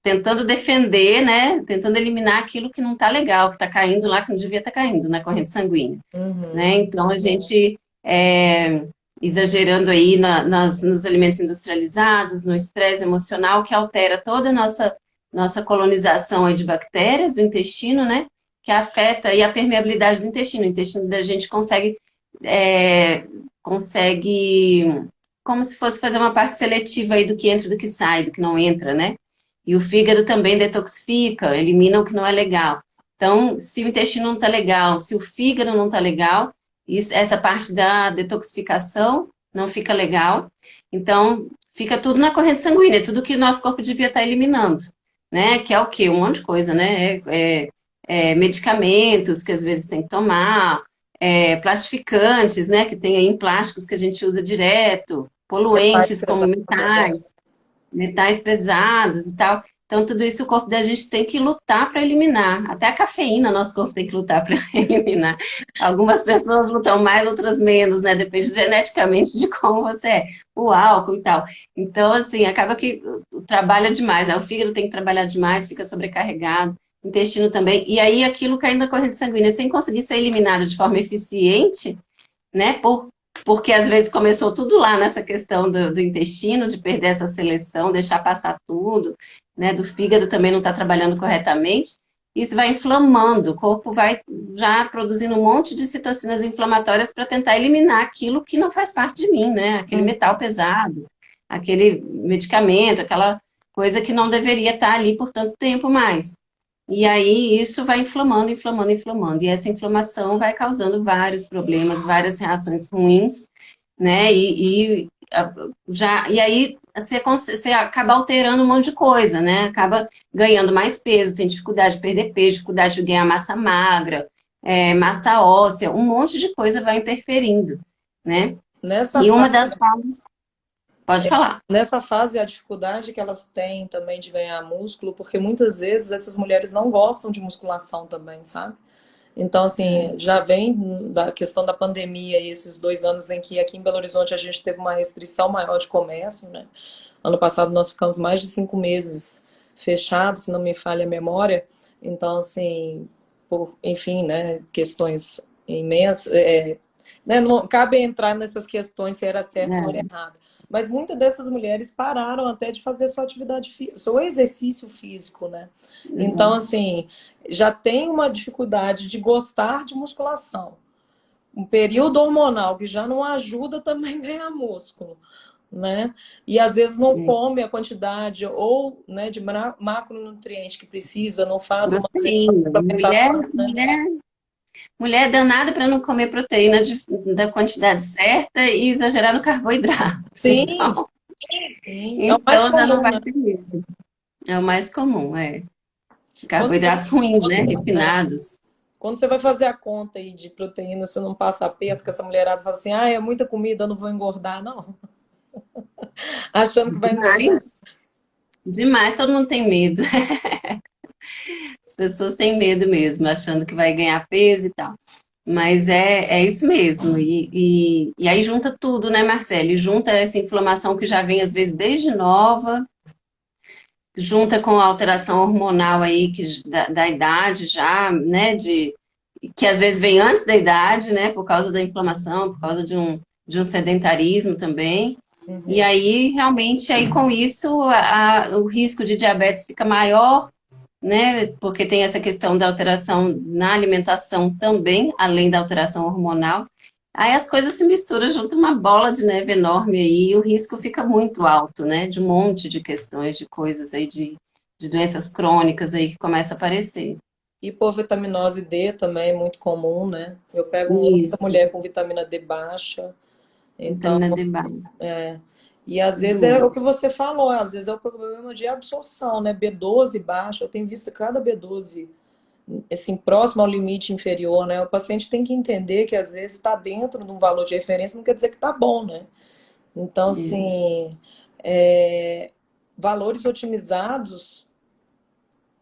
tentando defender, né? Tentando eliminar aquilo que não está legal, que está caindo lá, que não devia estar caindo na corrente sanguínea, Uhum. né? Então a gente exagerando aí nos alimentos industrializados, no estresse emocional que altera toda a nossa colonização aí de bactérias do intestino, né? Que afeta aí a permeabilidade do intestino. O intestino da gente consegue como se fosse fazer uma parte seletiva aí do que entra e do que sai, do que não entra, né? E o fígado também detoxifica, elimina o que não é legal. Então, se o intestino não está legal, se o fígado não está legal, essa parte da detoxificação não fica legal. Então, fica tudo na corrente sanguínea, tudo que o nosso corpo devia estar eliminando, né? Que é o quê? Um monte de coisa, né? Medicamentos que às vezes tem que tomar, plastificantes, né? Que tem aí em plásticos que a gente usa direto, Metais poluentes como pesados. metais pesados e tal. Então, tudo isso o corpo da gente tem que lutar para eliminar. Até a cafeína, nosso corpo tem que lutar para eliminar. Algumas pessoas lutam mais, outras menos, né? Depende geneticamente de como você é. O álcool e tal. Então, assim, acaba que trabalha demais, né? O fígado tem que trabalhar demais, fica sobrecarregado. O intestino também. E aí, aquilo caindo na corrente sanguínea, sem conseguir ser eliminado de forma eficiente, né? Porque às vezes começou tudo lá nessa questão do intestino, de perder essa seleção, deixar passar tudo, né? Do fígado também não está trabalhando corretamente. Isso vai inflamando, o corpo vai já produzindo um monte de citocinas inflamatórias para tentar eliminar aquilo que não faz parte de mim, né? Aquele Uhum. metal pesado, aquele medicamento, aquela coisa que não deveria estar ali por tanto tempo mais. E aí isso vai inflamando, inflamando, inflamando. E essa inflamação vai causando vários problemas, várias reações ruins, né? E aí você acaba alterando um monte de coisa, né? Acaba ganhando mais peso, tem dificuldade de perder peso, dificuldade de ganhar massa magra, massa óssea, um monte de coisa vai interferindo, né? Nessa E uma fase, das causas, pode falar. nessa fase, a dificuldade que elas têm também de ganhar músculo, porque muitas vezes essas mulheres não gostam de musculação também, sabe? Então, assim, já vem da questão da pandemia e esses 2 anos em que aqui em Belo Horizonte a gente teve uma restrição maior de comércio, né? Ano passado nós ficamos mais de 5 meses fechados, se não me falha a memória. Então, assim, enfim, né, questões imensas, né, não cabe entrar nessas questões se era certo ou É, errado. Mas muitas dessas mulheres pararam até de fazer sua atividade física, seu exercício físico, né? Então, assim, já tem uma dificuldade de gostar de musculação. Um período hormonal que já não ajuda também a ganhar músculo, né? E às vezes não come a quantidade ou, né, de macronutrientes que precisa, não faz uma proteína. suplementação, né? Mulher é danada para não comer proteína da quantidade certa e exagerar no carboidrato. Sim, sim. É o mais Então já não comum, vai né? ter isso. É o mais comum, é. Quando você, Carboidratos ruins, né? é, Refinados. quando você vai fazer a conta aí de proteína, você não passa aperto, que essa mulherada fala assim, ah, é muita comida, eu não vou engordar, não. Achando que vai engordar. Demais, demais. Todo mundo tem medo. As pessoas têm medo mesmo, achando que vai ganhar peso e tal. Mas é isso mesmo. E aí junta tudo, né, Marcele? Junta essa inflamação que já vem, às vezes, desde nova, junta com a alteração hormonal aí da idade já, né, que às vezes vem antes da idade, né, por causa da inflamação, por causa de um sedentarismo também. E Uhum. aí, realmente, aí com isso, o risco de diabetes fica maior, né, porque tem essa questão da alteração na alimentação também, além da alteração hormonal. Aí as coisas se misturam junto uma bola de neve enorme aí, e o risco fica muito alto, né, de um monte de questões, de coisas aí, de de doenças crônicas aí que começam a aparecer. Hipovitaminose D também é muito comum, né? Eu pego muita Isso, mulher com vitamina D baixa, então, vitamina D baixa. e às vezes é o que você falou, às vezes é o problema de absorção, né? B12 baixa, eu tenho visto cada B12 assim, próximo ao limite inferior, né? O paciente tem que entender que às vezes está dentro de um valor de referência, não quer dizer que está bom, né? Então, Isso. assim, valores otimizados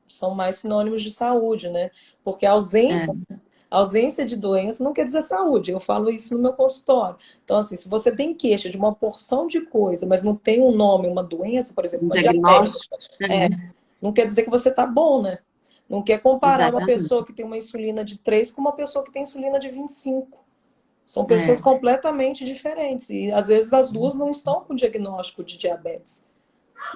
são mais sinônimos de saúde, né? Porque É, a ausência de doença não quer dizer saúde. Eu falo isso no meu consultório. Então, assim, se você tem queixa de uma porção de coisa, mas não tem um nome, uma doença, por exemplo, um uma diabetes, diagnóstico. É, não quer dizer que você está bom, né? Não quer comparar uma exatamente. pessoa que tem uma insulina de 3 com uma pessoa que tem insulina de 25. São pessoas É, completamente diferentes. E às vezes as duas não estão com diagnóstico de diabetes.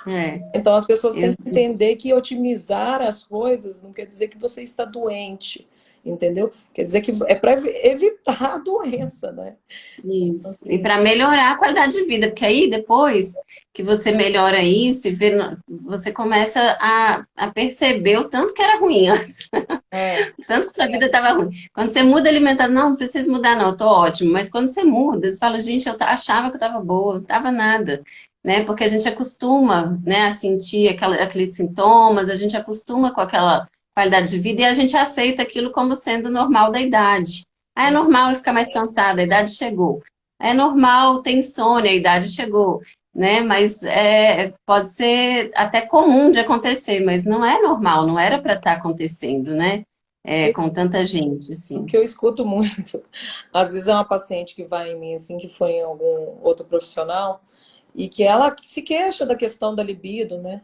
é. Então as pessoas têm Eu, que entender que otimizar as coisas não quer dizer que você está doente, entendeu? Quer dizer que é para evitar a doença, né? Isso. E Assim, para melhorar a qualidade de vida, porque aí depois que você melhora isso e vê, você começa a perceber o tanto que era ruim antes, é, o tanto que sua vida estava ruim. Quando você muda a alimentação, não, não preciso mudar, não, eu tô ótimo. Mas quando você muda, você fala, gente, achava que eu estava boa, não estava nada. Né? Porque a gente acostuma, né, a sentir aqueles sintomas, a gente acostuma com aquela qualidade de vida e a gente aceita aquilo como sendo normal da idade. Ah, é normal eu ficar mais cansada, a idade chegou. É normal ter insônia, a idade chegou, né? Mas pode ser até comum de acontecer, mas não é normal, não era para estar acontecendo, né? Com tanta gente, o assim. que eu escuto muito, às vezes é uma paciente que vai em mim, assim, que foi em algum outro profissional, e que ela se queixa da questão da libido, né?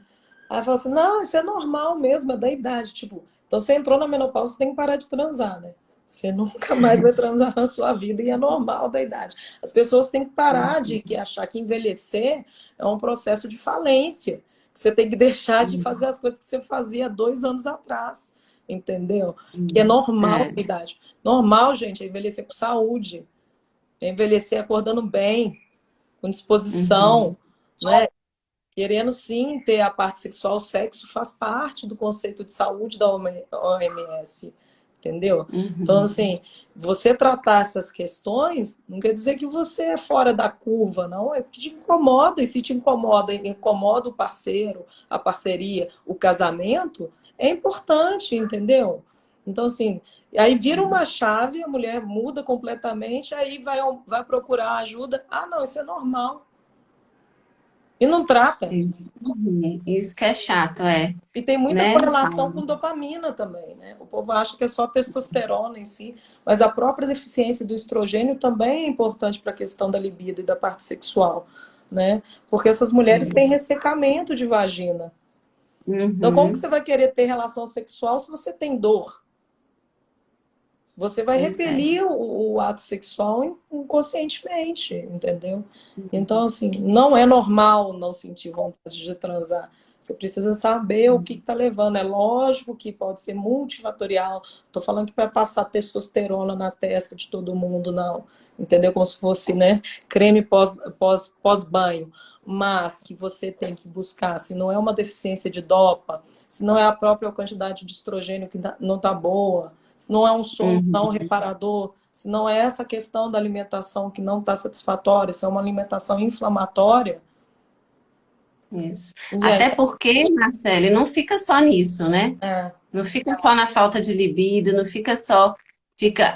Aí fala assim, não, isso é normal mesmo, é da idade. Tipo, então você entrou na menopausa, você tem que parar de transar, né? Você nunca mais vai transar na sua vida e é normal da idade. As pessoas têm que parar de achar que envelhecer é um processo de falência. Que você tem que deixar de fazer as coisas que você fazia há 2 anos atrás. Entendeu? Que é normal É. a idade. Normal, gente, é envelhecer com saúde. É envelhecer acordando bem, com disposição, Uhum. né? Querendo sim ter a parte sexual, o sexo faz parte do conceito de saúde da OMS, entendeu? Então, Uhum. assim, você tratar essas questões não quer dizer que você é fora da curva, não, é porque te incomoda, e se te incomoda, incomoda o parceiro, a parceria, o casamento, é importante, entendeu? Então, assim, aí vira uma chave, a mulher muda completamente, aí vai procurar ajuda. Ah, não, isso é normal. E não trata. Isso que é chato, E tem muita né? correlação com dopamina também, né? O povo acha que é só testosterona em si, mas a própria deficiência do estrogênio também é importante para a questão da libido e da parte sexual, né? Porque essas mulheres têm ressecamento de vagina. Então, como que Uhum. você vai querer ter relação sexual se você tem dor? Você vai Pois é. repelir o ato sexual inconscientemente, entendeu? Então, assim, não é normal não sentir vontade de transar. Você precisa saber o que está levando. É lógico que pode ser multifatorial. Estou falando que vai passar testosterona na testa de todo mundo, não. Entendeu? Como se fosse, né, creme pós-banho. Mas que você tem que buscar, se não é uma deficiência de dopa, se não é a própria quantidade de estrogênio que não está boa, se não é um sono não Uhum. reparador, se não é essa questão da alimentação que não está satisfatória, se é uma alimentação inflamatória, Isso. e aí Até porque, Marcele, não fica só nisso, né? é, Não fica só na falta de libido, não fica só. Fica,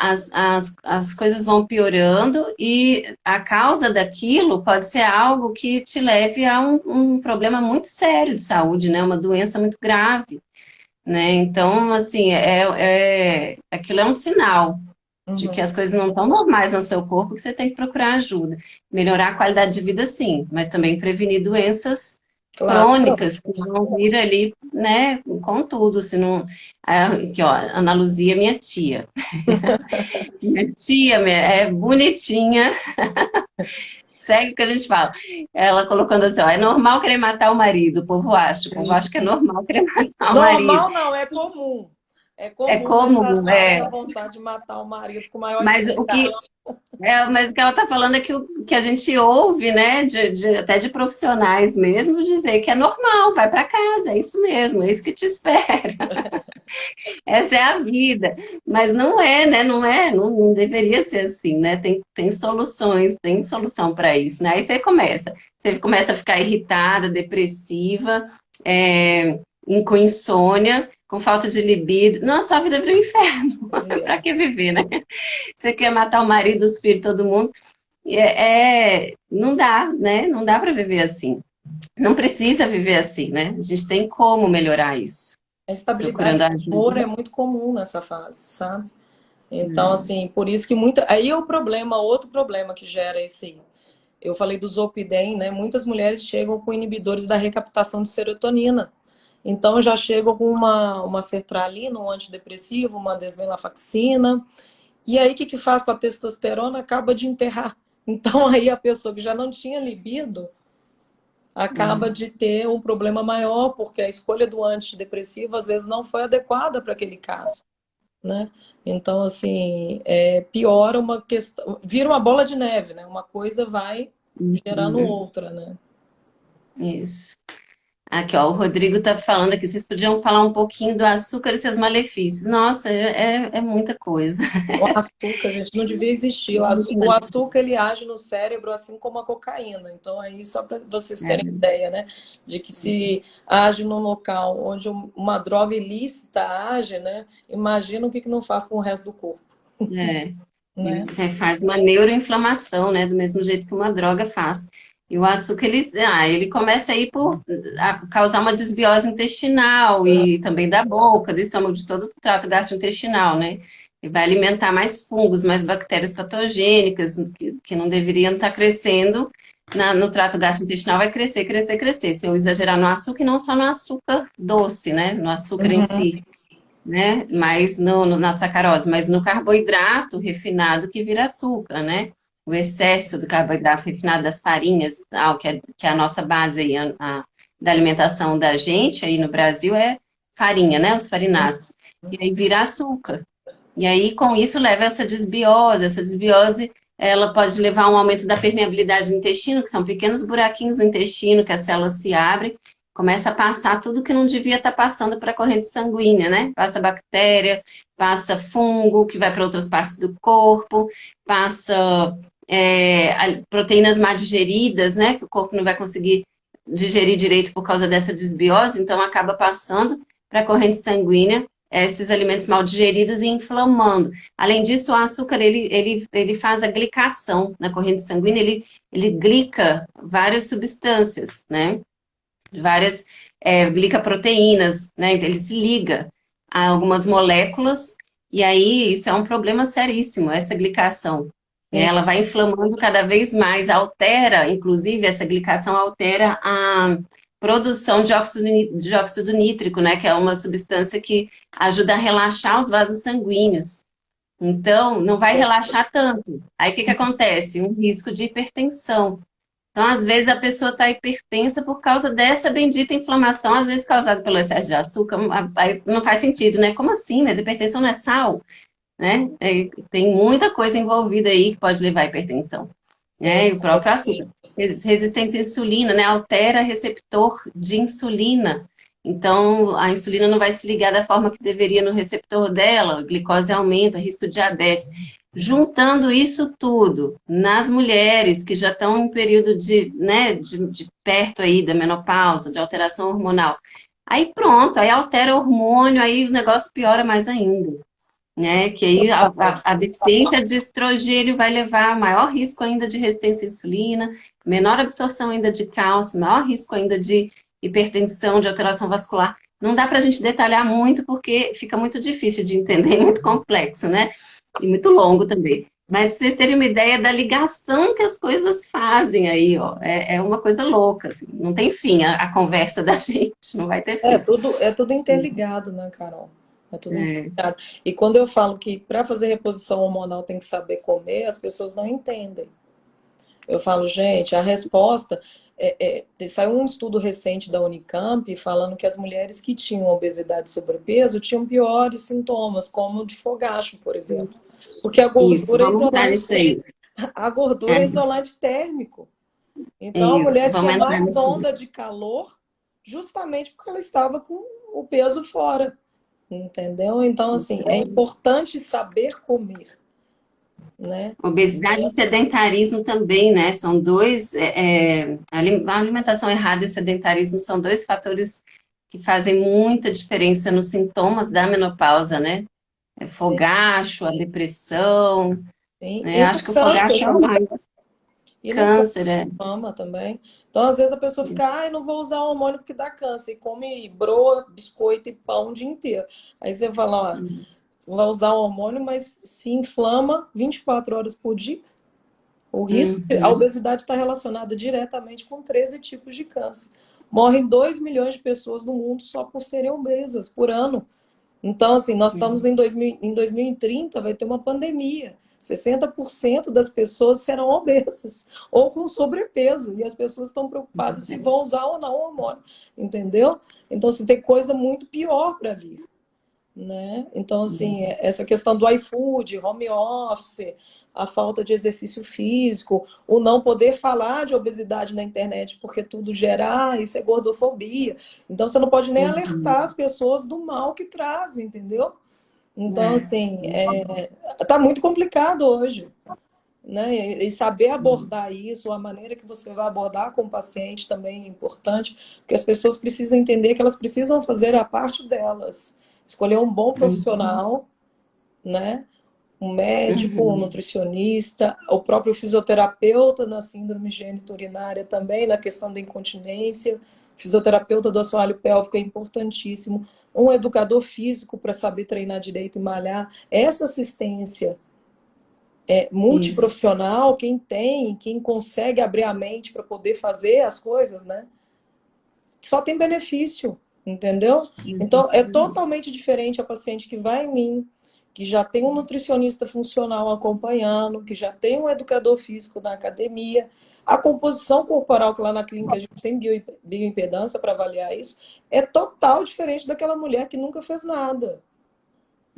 as coisas vão piorando e a causa daquilo pode ser algo que te leve a um problema muito sério de saúde, né? Uma doença muito grave, né? Então, assim, aquilo é um sinal de que uhum, as coisas não estão normais no seu corpo, que você tem que procurar ajuda. Melhorar a qualidade de vida, sim, mas também prevenir doenças claro. crônicas que vão vir ali, né, com tudo, se não... Aqui, ó, Ana Luzia, minha tia. Minha tia é bonitinha, segue o que a gente fala. Ela colocando assim, ó, é normal querer matar o marido, o povo acha que é normal querer matar o marido. Normal não, é comum. É É comum nessas comum, horas a é. vontade de matar o marido com maior Mas o que, intensidade. mas o que ela está falando é que o que a gente ouve, né, até de profissionais mesmo, dizer que é normal, vai para casa, é isso mesmo, é isso que te espera, essa é a vida. Mas não é, né? Não deveria ser assim, né? Tem soluções, tem solução para isso, né? Aí você começa a ficar irritada, depressiva, é, com insônia, com falta de libido. Nossa, a vida vira um inferno. Para que viver, né? Você quer matar o marido, os filhos, todo mundo. Não dá, né? Não dá para viver assim. Não precisa viver assim, né? A gente tem como melhorar isso. A estabilidade Procurando de humor ajuda. é muito comum nessa fase, sabe? Então, Né? assim, por isso que muita. Aí é o problema, outro problema que gera esse. Eu falei do Zolpidem, né? Muitas mulheres chegam com inibidores da recaptação de serotonina. Então, já chegam com uma sertralina, um antidepressivo, uma desvenlafaxina. E aí, o que que faz com a testosterona? Acaba de enterrar. Então, aí a pessoa que já não tinha libido acaba Hum. de ter um problema maior, porque a escolha do antidepressivo às vezes não foi adequada para aquele caso, né? Então, assim, piora uma questão, vira uma bola de neve, né? Uma coisa vai gerando Uhum. outra, né? Isso. Aqui, ó, o Rodrigo tá falando aqui, vocês podiam falar um pouquinho do açúcar e seus malefícios. Nossa, é muita coisa. O açúcar, gente, não devia existir. O açúcar, ele age no cérebro assim como a cocaína. Então, aí, só para vocês terem É, ideia, né? De que se age num local onde uma droga ilícita age, né? Imagina o que que não faz com o resto do corpo, é. né? Ele faz uma neuroinflamação, né? Do mesmo jeito que uma droga faz. E o açúcar, ele começa aí por causar uma desbiose intestinal e também da boca, do estômago, de todo o trato gastrointestinal, né? E vai alimentar mais fungos, mais bactérias patogênicas que não deveriam estar crescendo no trato gastrointestinal, vai crescer, crescer, crescer. Se eu exagerar no açúcar, e não só no açúcar doce, né? No açúcar em Uhum. si, né? Mas na sacarose, mas no carboidrato refinado que vira açúcar, né? O excesso do carboidrato refinado das farinhas, tal, que é a nossa base aí, da alimentação da gente aí no Brasil é farinha, né? Os farináceos. E aí vira açúcar. E aí, com isso, leva essa desbiose. Essa desbiose, ela pode levar a um aumento da permeabilidade do intestino, que são pequenos buraquinhos no intestino, que as células se abrem, começa a passar tudo que não devia estar passando para a corrente sanguínea, né? Passa bactéria, passa fungo, que vai para outras partes do corpo, passa proteínas mal digeridas, né? Que o corpo não vai conseguir digerir direito por causa dessa desbiose, então acaba passando para a corrente sanguínea esses alimentos mal digeridos e inflamando. Além disso, o açúcar, ele faz a glicação na corrente sanguínea, ele glica várias substâncias, né? Várias glicaproteínas, né? Então, ele se liga a algumas moléculas, e aí isso é um problema seríssimo, essa glicação. Né? Sim. Ela vai inflamando cada vez mais, altera, inclusive, essa glicação altera a produção de óxido nítrico, né? Que é uma substância que ajuda a relaxar os vasos sanguíneos. Então, não vai relaxar tanto. Aí, o que que acontece? Um risco de hipertensão. Então, às vezes, a pessoa está hipertensa por causa dessa bendita inflamação, às vezes causada pelo excesso de açúcar. Aí não faz sentido, né? Como assim? Mas hipertensão não é sal, né? Tem muita coisa envolvida aí que pode levar à hipertensão, né? Sim. E o próprio açúcar. Resistência à insulina, né? Altera receptor de insulina. Então, a insulina não vai se ligar da forma que deveria no receptor dela, a glicose aumenta, risco de diabetes. Juntando isso tudo nas mulheres que já estão em período né, de perto aí da menopausa, de alteração hormonal, aí pronto, aí altera o hormônio, aí o negócio piora mais ainda, né? Que aí a deficiência de estrogênio vai levar a maior risco ainda de resistência à insulina, menor absorção ainda de cálcio, maior risco ainda de hipertensão, de alteração vascular. Não dá para a gente detalhar muito porque fica muito difícil de entender, muito complexo, né? E muito longo também. Mas pra vocês terem uma ideia da ligação que as coisas fazem aí, ó, é uma coisa louca, assim, não tem fim a conversa da gente, não vai ter fim. É tudo interligado, né, Carol? É tudo É, interligado. E quando eu falo que para fazer reposição hormonal tem que saber comer, as pessoas não entendem. Eu falo, gente, a resposta. Saiu um estudo recente da Unicamp falando que as mulheres que tinham obesidade e sobrepeso tinham piores sintomas, como o de fogacho, por exemplo. Porque Isso, vamos entrar nisso aí. a gordura é É, isolante térmico. Então a isso, mulher tinha vamos entrar mais nisso aí. onda de calor justamente porque ela estava com o peso fora, entendeu? Então, assim, é importante saber comer, né? Obesidade e sedentarismo também, né? São dois. A alimentação errada e o sedentarismo são dois fatores que fazem muita diferença nos sintomas da menopausa, né? É fogacho, a depressão, Sim. né? E Acho no que o câncer fogacho é o também. mais. E no Câncer, câncer é. de mama também. Então, às vezes, a pessoa fica, ai, não vou usar hormônio porque dá câncer. E come broa, biscoito e pão o dia inteiro. Aí você fala, ó, você não vai usar hormônio, mas se inflama 24 horas por dia. O risco, a Uhum, obesidade está relacionada diretamente com 13 tipos de câncer. Morrem 2 milhões de pessoas no mundo só por serem obesas por ano. Então, assim, nós estamos uhum, em 2030, vai ter uma pandemia. 60% das pessoas serão obesas ou com sobrepeso. E as pessoas estão preocupadas se vão usar ou não o hormônio. Entendeu? Então, assim, tem coisa muito pior para vir, né? Então, assim, uhum, essa questão do iFood, home office, a falta de exercício físico, o não poder falar de obesidade na internet porque tudo gera, isso é gordofobia. Então, você não pode nem uhum. alertar as pessoas do mal que traz, entendeu? Então, É, assim, isso. tá muito complicado hoje, né? E saber Uhum, abordar isso, a maneira que você vai abordar com o paciente também é importante, porque as pessoas precisam entender que elas precisam fazer a parte delas. Escolher um bom uhum, profissional, né? Um médico, um uhum. nutricionista, o próprio fisioterapeuta na síndrome genitorinária também, na questão da incontinência, fisioterapeuta do assoalho pélvico é importantíssimo, um educador físico para saber treinar direito e malhar. Essa assistência Isso. multiprofissional, quem tem, quem consegue abrir a mente para poder fazer as coisas, né? Só tem benefício, entendeu? Então, é Uhum. totalmente diferente a paciente que vai em mim, que já tem um nutricionista funcional acompanhando, que já tem um educador físico na academia. A composição corporal, que lá na clínica a gente tem bioimpedância para avaliar isso, é total diferente daquela mulher que nunca fez nada.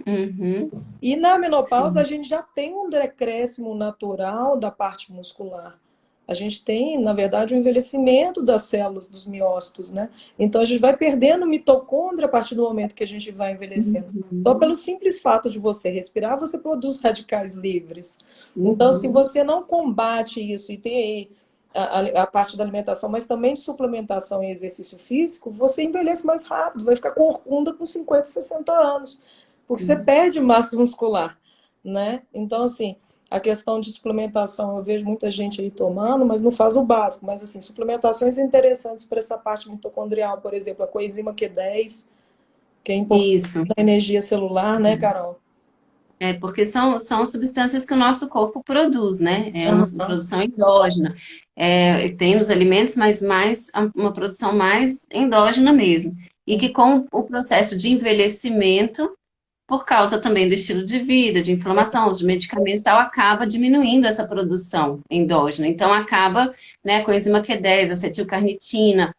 Uhum. E na menopausa a Sim. gente já tem um decréscimo natural da parte muscular. A gente tem, na verdade, um envelhecimento das células dos miócitos, né? Então a gente vai perdendo mitocôndria a partir do momento que a gente vai envelhecendo. Só pelo Uhum. simples fato de você respirar, você produz radicais livres. Então, se Uhum. você não combate isso e tem aí a parte da alimentação, mas também de suplementação e exercício físico, você envelhece mais rápido, vai ficar corcunda com 50, 60 anos porque você Isso. perde massa muscular, né? Então, assim, a questão de suplementação, eu vejo muita gente aí tomando, mas não faz o básico. Mas, assim, suplementações interessantes para essa parte mitocondrial, por exemplo, a coenzima Q10, que é importante Isso. na energia celular, né, Carol? É porque são substâncias que o nosso corpo produz, né? É uma Aham. produção endógena. É, tem nos alimentos, mas mais uma produção mais endógena mesmo. E que com o processo de envelhecimento, por causa também do estilo de vida, de inflamação, de medicamentos e tal, acaba diminuindo essa produção endógena. Então, acaba, né, com enzima Q10, acetilcarnitina,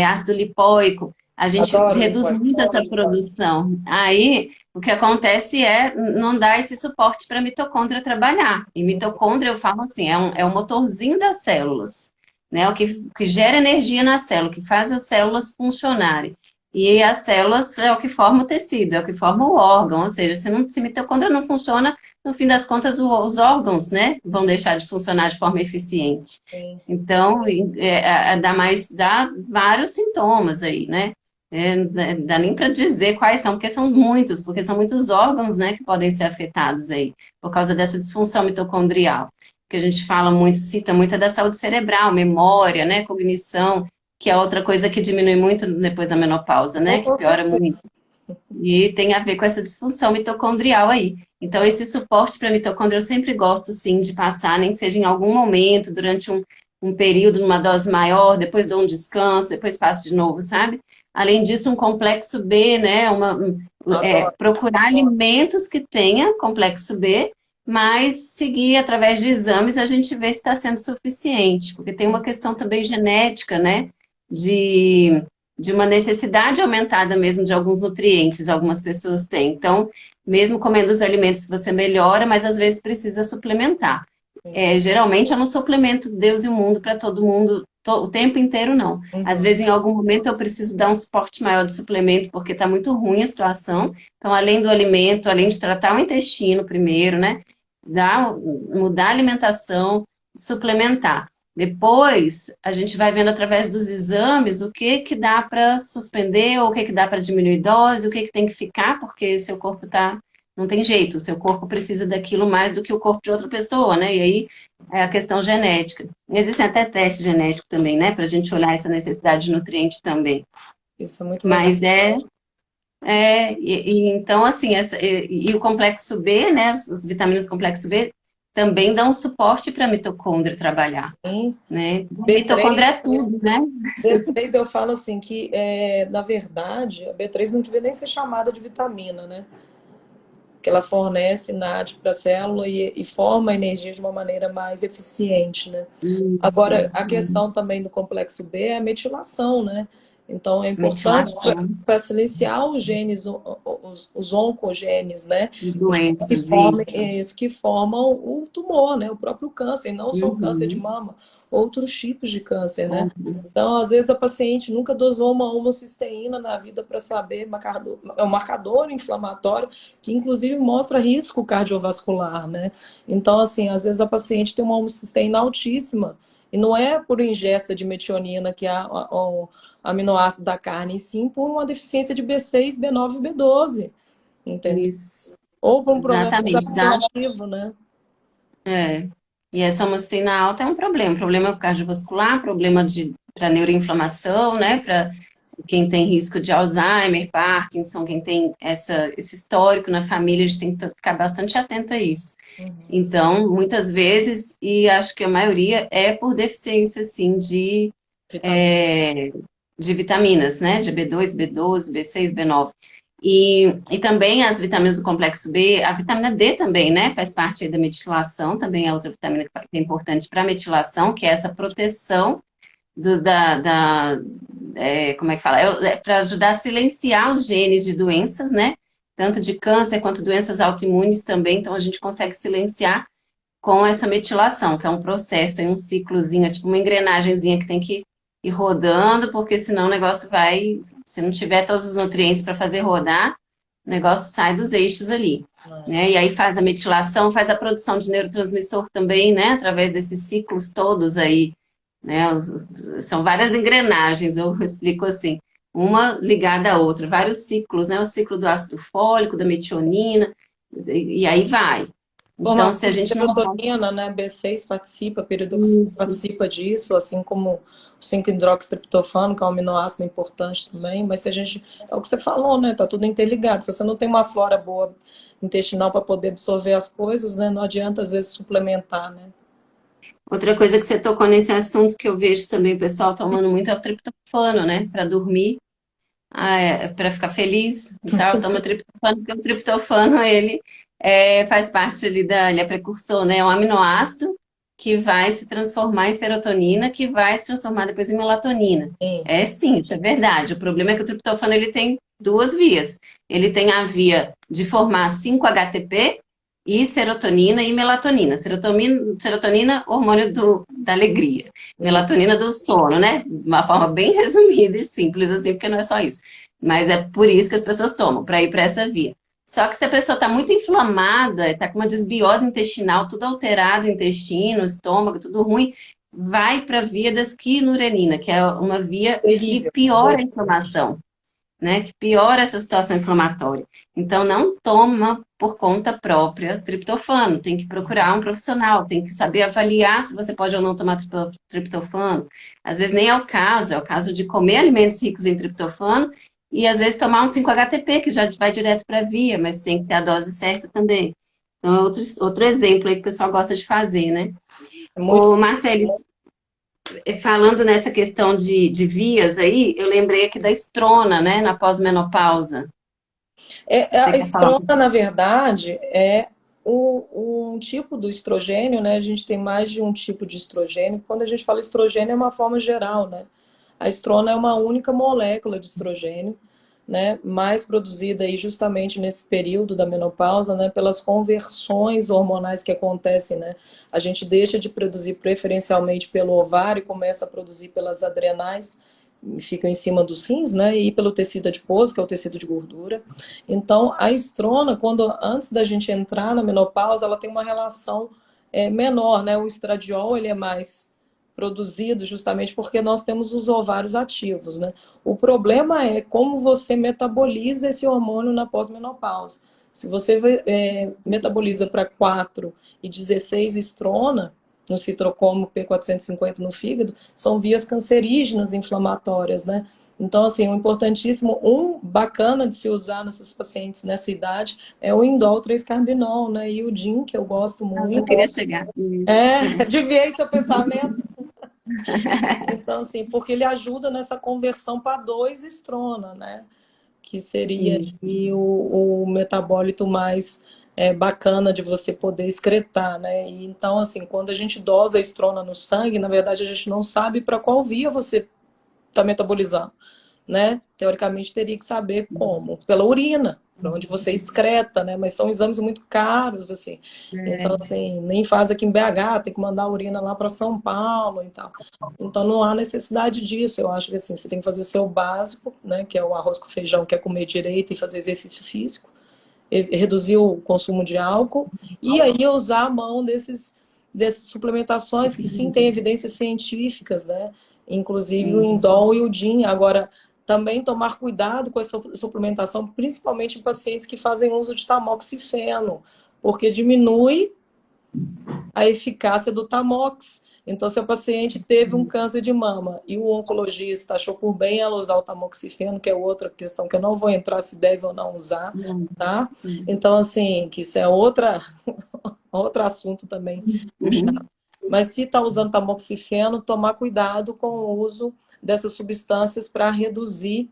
ácido lipoico, a gente Adoro reduz lipoic. muito essa produção. Aí, o que acontece é não dar esse suporte para a mitocôndria trabalhar. E mitocôndria, eu falo assim, é um motorzinho das células, né? O que gera energia na célula, o que faz as células funcionarem. E as células é o que forma o tecido, é o que forma o órgão, ou seja, se a mitocôndria não funciona, no fim das contas, os órgãos, né, vão deixar de funcionar de forma eficiente. Sim, Então, dá vários sintomas aí, né? Dá nem para dizer quais são, porque são muitos órgãos, né, que podem ser afetados aí, por causa dessa disfunção mitocondrial. Que a gente fala muito, cita muito é da saúde cerebral, memória, né, cognição, que é outra coisa que diminui muito depois da menopausa, né? Que com piora muito. certeza. E tem a ver com essa disfunção mitocondrial aí. Então, esse suporte para a mitocôndria eu sempre gosto, sim, de passar, nem que seja em algum momento, durante um período, numa dose maior, depois dou um descanso, depois passo de novo, sabe? Além disso, um complexo B, né? Adoro. Procurar alimentos que tenha complexo B mas seguir através de exames a gente vê se está sendo suficiente, porque tem uma questão também genética, né? De, de uma necessidade aumentada mesmo de alguns nutrientes, algumas pessoas têm. Então, mesmo comendo os alimentos, você melhora, mas às vezes precisa suplementar. Geralmente eu não suplemento Deus e o mundo para todo mundo o tempo inteiro, não. Às Uhum. vezes, em algum momento, eu preciso dar um suporte maior de suplemento, porque está muito ruim a situação. Então, além do alimento, além de tratar o intestino primeiro, né? Mudar a alimentação, suplementar. Depois, a gente vai vendo através dos exames o que que dá para suspender, ou o que que dá para diminuir dose, o que que tem que ficar, porque seu corpo tá, não tem jeito, o seu corpo precisa daquilo mais do que o corpo de outra pessoa, né? E aí é a questão genética. Existem até testes genéticos também, né? Para a gente olhar essa necessidade de nutriente também. Isso é muito legal. Mas então, assim, e o complexo B, né, as vitaminas do complexo B, também dão suporte para a mitocôndria trabalhar, Hein? né? B3, Mitocôndria é tudo, né? B3 eu falo assim que, na verdade, a B3 não devia nem ser chamada de vitamina, né? Que ela fornece NAD para a célula e forma a energia de uma maneira mais eficiente, né? Isso, Agora, a questão também do complexo B é a metilação, né? Então, é importante metilação, para silenciar os genes, os oncogenes, né? Os que doenças, formam, isso. isso, que formam o tumor, né? O próprio câncer, não só o câncer de Uhum. mama, outros tipos de câncer, né? Outros. Então, às vezes, a paciente nunca dosou uma homocisteína na vida para saber, é um marcador inflamatório que, inclusive, mostra risco cardiovascular, né? Então, assim, às vezes a paciente tem uma homocisteína altíssima, e não é por ingesta de metionina, que é o aminoácido da carne, e sim por uma deficiência de B6, B9 e B12, entendeu? Isso, Ou por um problema mais exatamente. absortivo, né? É. E essa homocisteína alta é um problema cardiovascular, problema para neuroinflamação, né? Para quem tem risco de Alzheimer, Parkinson, quem tem esse histórico na família, a gente tem que ficar bastante atento a isso. Uhum. Então, muitas vezes, e acho que a maioria, é por deficiência, sim, Vitamina. é, de vitaminas, né? De B2, B12, B6, B9. E também as vitaminas do complexo B, a vitamina D também, né? Faz parte aí da metilação, também é outra vitamina que é importante para a metilação, que é essa proteção como é que fala? Para ajudar a silenciar os genes de doenças, né? Tanto de câncer quanto doenças autoimunes também, então a gente consegue silenciar com essa metilação, que é um processo, é um ciclozinho, é tipo uma engrenagemzinha que tem que ir rodando, porque senão o negócio vai, se não tiver todos os nutrientes para fazer rodar, o negócio sai dos eixos ali, né? E aí faz a metilação, faz a produção de neurotransmissor também, né? Através desses ciclos todos aí, né? São várias engrenagens, eu explico assim, uma ligada à outra, vários ciclos, né? O ciclo do ácido fólico, da metionina, e aí vai. Então, se Formação a de gente não serotonina, né? B6 participa, peridoxina isso. participa disso, assim como o 5-hidroxitriptofano, que é um aminoácido importante também. Mas se a gente, é o que você falou, né? Tá tudo interligado. Se você não tem uma flora boa intestinal para poder absorver as coisas, né? Não adianta às vezes suplementar, né? Outra coisa que você tocou nesse assunto que eu vejo também o pessoal tomando muito é o triptofano, né? Para dormir, para ficar feliz e tal. Toma triptofano, porque o triptofano, ele faz parte ali ele é precursor, né? É um aminoácido que vai se transformar em serotonina, que vai se transformar depois em melatonina. Sim. É sim, isso é verdade. O problema é que o triptofano, ele tem duas vias. Ele tem a via de formar 5-HTP e serotonina e melatonina. Serotonina, hormônio da alegria. Hum. Melatonina do sono, né? De uma forma bem resumida e simples, assim, porque não é só isso. Mas é por isso que as pessoas tomam, para ir para essa via. Só que se a pessoa está muito inflamada, está com uma desbiose intestinal, tudo alterado, intestino, estômago, tudo ruim, vai para a via da esquinurenina, que é uma via que Terrível. piora a inflamação, né? Que piora essa situação inflamatória. Então, não toma por conta própria triptofano, tem que procurar um profissional, tem que saber avaliar se você pode ou não tomar triptofano. Às vezes nem é o caso de comer alimentos ricos em triptofano e às vezes tomar um 5-HTP, que já vai direto para a via, mas tem que ter a dose certa também. Então, é outro exemplo aí que o pessoal gosta de fazer, né? É muito. O Marcelo, falando nessa questão de vias aí, eu lembrei aqui da estrona, né, na pós-menopausa. Você A quer falar? estrona, na verdade, é Um tipo do estrogênio, né? A gente tem mais de um tipo de estrogênio. Quando a gente fala estrogênio, é uma forma geral, né? A estrona é uma única molécula de estrogênio, né? Mais produzida aí justamente nesse período da menopausa, né? Pelas conversões hormonais que acontecem, né? A gente deixa de produzir preferencialmente pelo ovário e começa a produzir pelas adrenais, ficam em cima dos rins, né? E pelo tecido adiposo, que é o tecido de gordura. Então, a estrona, quando antes da gente entrar na menopausa, ela tem uma relação menor, né? O estradiol, ele é mais produzido justamente porque nós temos os ovários ativos, né? O problema é como você metaboliza esse hormônio na pós-menopausa. Se você metaboliza para 4 e 16 estrona, no citrocromo P450 no fígado, são vias cancerígenas inflamatórias, né? Então, assim, um importantíssimo, um bacana de se usar nessas pacientes nessa idade é o indol 3-carbinol, né? E o DIN, que eu gosto Eu muito. queria chegar. Isso. Adivinhei seu pensamento? Então, assim, porque ele ajuda nessa conversão para 2-estrona, né? Que seria Isso. aí o metabólito mais bacana de você poder excretar, né? E, então, assim, quando a gente dosa a estrona no sangue, na verdade a gente não sabe para qual via você está metabolizando, né? Teoricamente teria que saber como, pela urina, para onde você excreta, né? Mas são exames muito caros, assim. Então, É, assim, nem faz aqui em BH, tem que mandar a urina lá para São Paulo e tal. Então, não há necessidade disso. Eu acho que, assim, você tem que fazer o seu básico, né? Que é o arroz com feijão, que é comer direito e fazer exercício físico, reduzir o consumo de álcool e aí usar a mão dessas suplementações que sim têm evidências científicas, né? Inclusive o isso. indol e o DIN. Agora, também tomar cuidado com essa suplementação, principalmente em pacientes que fazem uso de tamoxifeno, porque diminui a eficácia do Tamox. Então, se a paciente teve um câncer de mama e o oncologista achou por bem ela usar o tamoxifeno, que é outra questão que eu não vou entrar se deve ou não usar, Não. tá? Então, assim, que isso é outro assunto também Uhum. puxado. Mas se está usando tamoxifeno, tomar cuidado com o uso dessas substâncias para reduzir,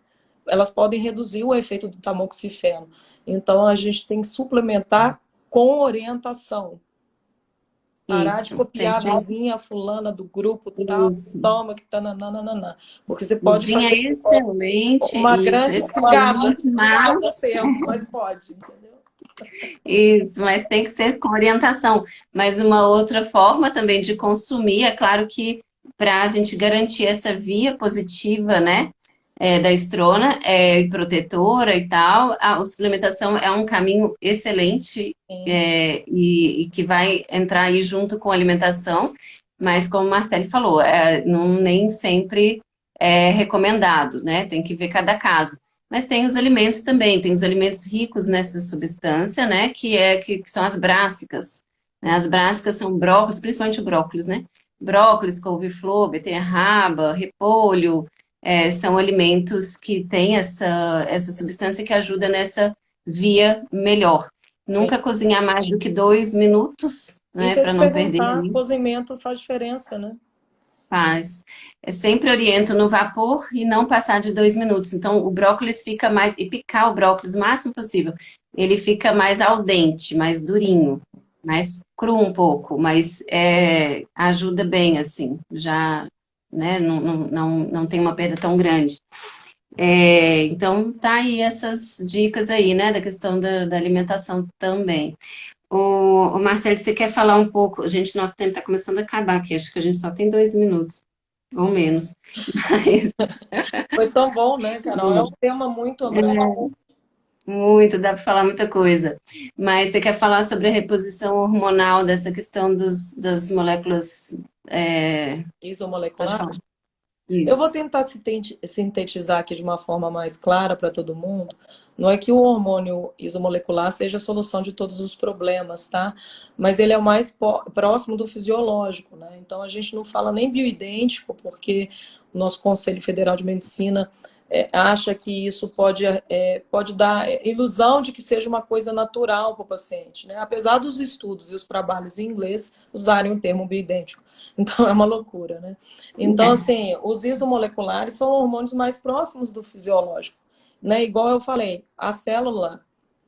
elas podem reduzir o efeito do tamoxifeno. Então, a gente tem que suplementar com orientação. Parar de Isso. Tem que copiar a ser vizinha, a fulana do grupo tal, isso. toma que tá nananana. Porque você O pode DIN é fazer excelente, uma isso, grande cagada excelente, no mas pouco tempo, mas pode, entendeu? isso, mas tem que ser com orientação. Mas uma outra forma também de consumir, é claro que para a gente garantir essa via positiva, né, da estrona, e protetora e tal, a suplementação é um caminho excelente, Sim, e que vai entrar aí junto com a alimentação, mas como o Marcelo falou, não, nem sempre é recomendado, né? Tem que ver cada caso. Mas tem os alimentos também, tem os alimentos ricos nessa substância, né? Que são as brássicas. Né? As brássicas são brócolis, principalmente o brócolis, né? Brócolis, couve-flor, beterraba, repolho, são alimentos que têm essa substância que ajuda nessa via melhor. sim. Nunca cozinhar mais do que 2 minutos, né? Isso eu ia Para te não perder perguntar, ali. cozimento faz diferença, né? Faz. Sempre oriento no vapor e não passar de 2 minutos. Então, o brócolis fica mais. E picar o brócolis o máximo possível. Ele fica mais al dente, mais durinho, mais cru um pouco, mas ajuda bem, assim. Já, né, não tem uma perda tão grande. Então, tá aí essas dicas aí, né, da questão da alimentação também. O Marcelo, você quer falar um pouco? Gente, nosso tempo está começando a acabar aqui. Acho que a gente só tem 2 minutos, ou menos. Mas, Foi tão bom, né, Carol? É um tema muito abrangente. muito, dá para falar muita coisa. Mas você quer falar sobre a reposição hormonal, dessa questão das moléculas. Pode Isomolecular. falar. Eu vou Isso. tentar sintetizar aqui de uma forma mais clara para todo mundo. Não é que o hormônio isomolecular seja a solução de todos os problemas, tá? Mas ele é o mais próximo do fisiológico, né? Então a gente não fala nem bioidêntico, porque o nosso Conselho Federal de Medicina acha que isso pode dar ilusão de que seja uma coisa natural para o paciente, né? Apesar dos estudos e os trabalhos em inglês usarem o termo bioidêntico. Então é uma loucura, né? Então, É. assim, os isomoleculares são hormônios mais próximos do fisiológico, né? Igual eu falei, a célula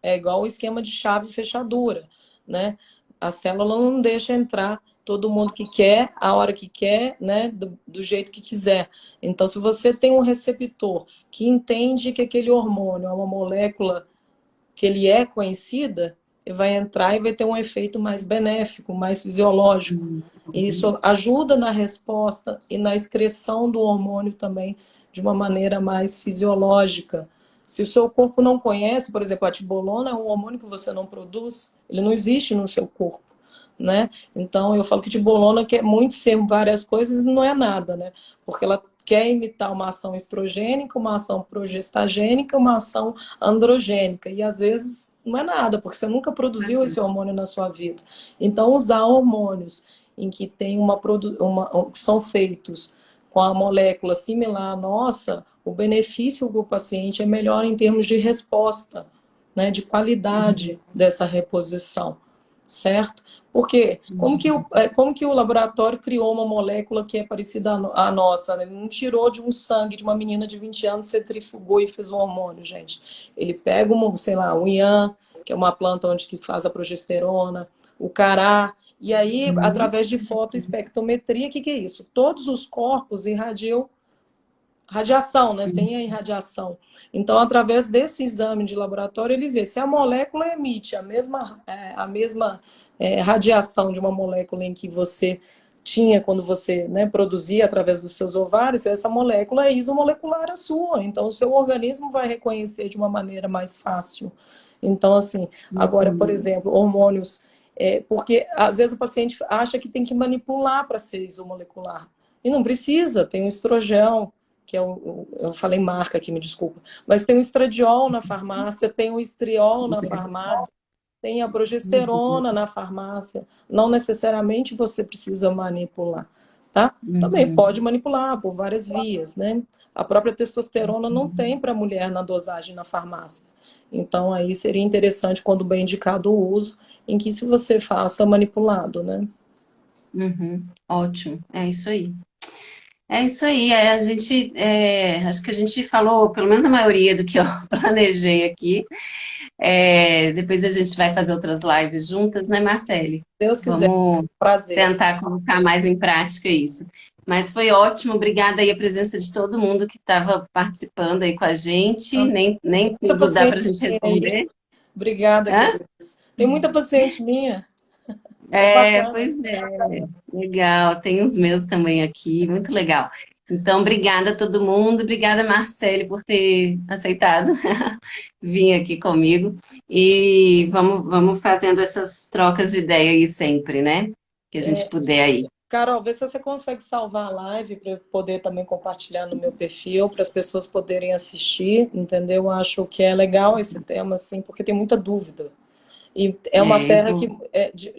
é igual o esquema de chave e fechadura, né? A célula não deixa entrar todo mundo que quer, a hora que quer, né? Do jeito que quiser. Então, se você tem um receptor que entende que aquele hormônio é uma molécula que ele é conhecida, ele vai entrar e vai ter um efeito mais benéfico, mais fisiológico. E isso ajuda na resposta e na excreção do hormônio também de uma maneira mais fisiológica. Se o seu corpo não conhece, por exemplo, a tibolona é um hormônio que você não produz, ele não existe no seu corpo, né? Então eu falo que tibolona quer muito ser várias coisas e não é nada, né? Porque ela quer imitar uma ação estrogênica, uma ação progestagênica, uma ação androgênica. E às vezes não é nada, porque você nunca produziu esse hormônio na sua vida. Então, usar hormônios em que tem que são feitos com a molécula similar à nossa, o benefício para o paciente é melhor em termos de resposta, né, de qualidade dessa reposição, certo? Porque como que o laboratório criou uma molécula que é parecida à nossa? Né? Ele não tirou de um sangue de uma menina de 20 anos, centrifugou e fez um hormônio, gente. Ele pega, sei lá, o IAN, que é uma planta onde que faz a progesterona, o cará, e aí, através de fotoespectrometria, o que é isso? Todos os corpos irradiam radiação, né? Tem a irradiação. Então, através desse exame de laboratório, ele vê se a molécula emite a mesma radiação de uma molécula em que você tinha quando você, né, produzia através dos seus ovários, essa molécula é isomolecular a sua. Então, o seu organismo vai reconhecer de uma maneira mais fácil. Então, assim, agora, por exemplo, hormônios, porque às vezes o paciente acha que tem que manipular para ser isomolecular. E não precisa, tem o estrogel, que é eu falei marca aqui, me desculpa, mas tem o estradiol na farmácia, tem o estriol na farmácia, tem a progesterona na farmácia. Não necessariamente você precisa manipular, tá? Também pode manipular por várias vias, né? A própria testosterona não tem para mulher na dosagem na farmácia. Então, aí seria interessante, quando bem indicado o uso, em que se você faça manipulado, né? Ótimo, é isso aí. É isso aí, acho que a gente falou, pelo menos a maioria do que eu planejei aqui. Depois a gente vai fazer outras lives juntas, né, Marcele? Deus quiser, Vamos prazer. tentar colocar mais em prática isso. Mas foi ótimo, obrigada aí a presença de todo mundo que estava participando aí com a gente. Nem Muita tudo dá para a paciente gente minha aí. responder. Obrigada, Hã? queridos. Tem muita paciente minha. É bacana. Pois é, legal. Tem os meus também aqui, muito legal. Então, obrigada a todo mundo, obrigada, Marcele, por ter aceitado vir aqui comigo. E vamos fazendo essas trocas de ideia aí sempre, né? Que a gente puder aí. Carol, vê se você consegue salvar a live para eu poder também compartilhar no meu perfil, para as pessoas poderem assistir, entendeu? Eu acho que é legal esse tema, assim, porque tem muita dúvida. E é uma Eu terra que vou.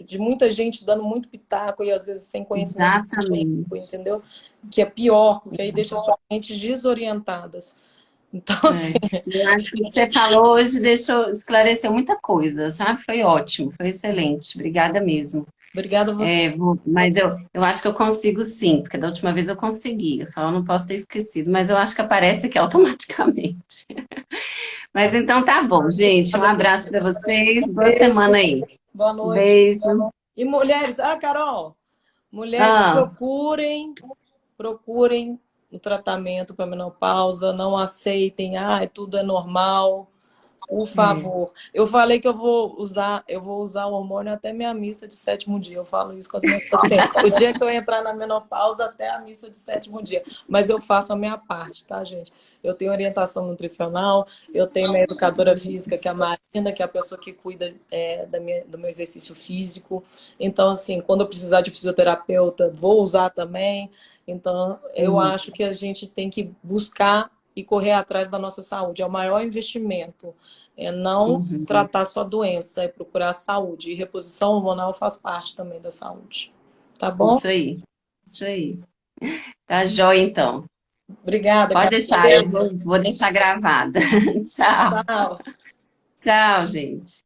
de muita gente dando muito pitaco e às vezes sem conhecimento científico, Exatamente. entendeu? Que é pior, porque aí deixa as mentes desorientadas. Então, assim, Eu acho que o que você falou hoje deixou, esclareceu muita coisa, sabe? Foi ótimo, foi excelente. Obrigada mesmo. obrigada a você. Mas eu acho que eu consigo sim, porque da última vez eu consegui, eu só não posso ter esquecido, mas eu acho que aparece aqui automaticamente. Mas então tá bom, gente. Um abraço para vocês, boa Beijo, semana aí. boa noite. Beijo. E mulheres, Carol, mulheres, Ah, procurem o tratamento para menopausa, não aceitem, tudo é normal. Por é. favor. Eu falei que eu vou usar o hormônio até minha missa de sétimo dia. Eu falo isso com as minhas pacientes. O dia que eu entrar na menopausa, até a missa de sétimo dia. Mas eu faço a minha parte, tá, gente? Eu tenho orientação nutricional, eu tenho minha educadora física, que é a Marina, que é a pessoa que cuida do meu exercício físico. Então, assim, quando eu precisar de fisioterapeuta, vou usar também. Então, eu acho que a gente tem que buscar e correr atrás da nossa saúde. É o maior investimento. É não tratar só doença, é procurar saúde. E reposição hormonal faz parte também da saúde. Tá bom? Isso aí, isso aí. Tá jóia então. Obrigada, Pode cara. deixar, eu Beijo. vou deixar gravada. Tchau, Tchau. tchau, gente.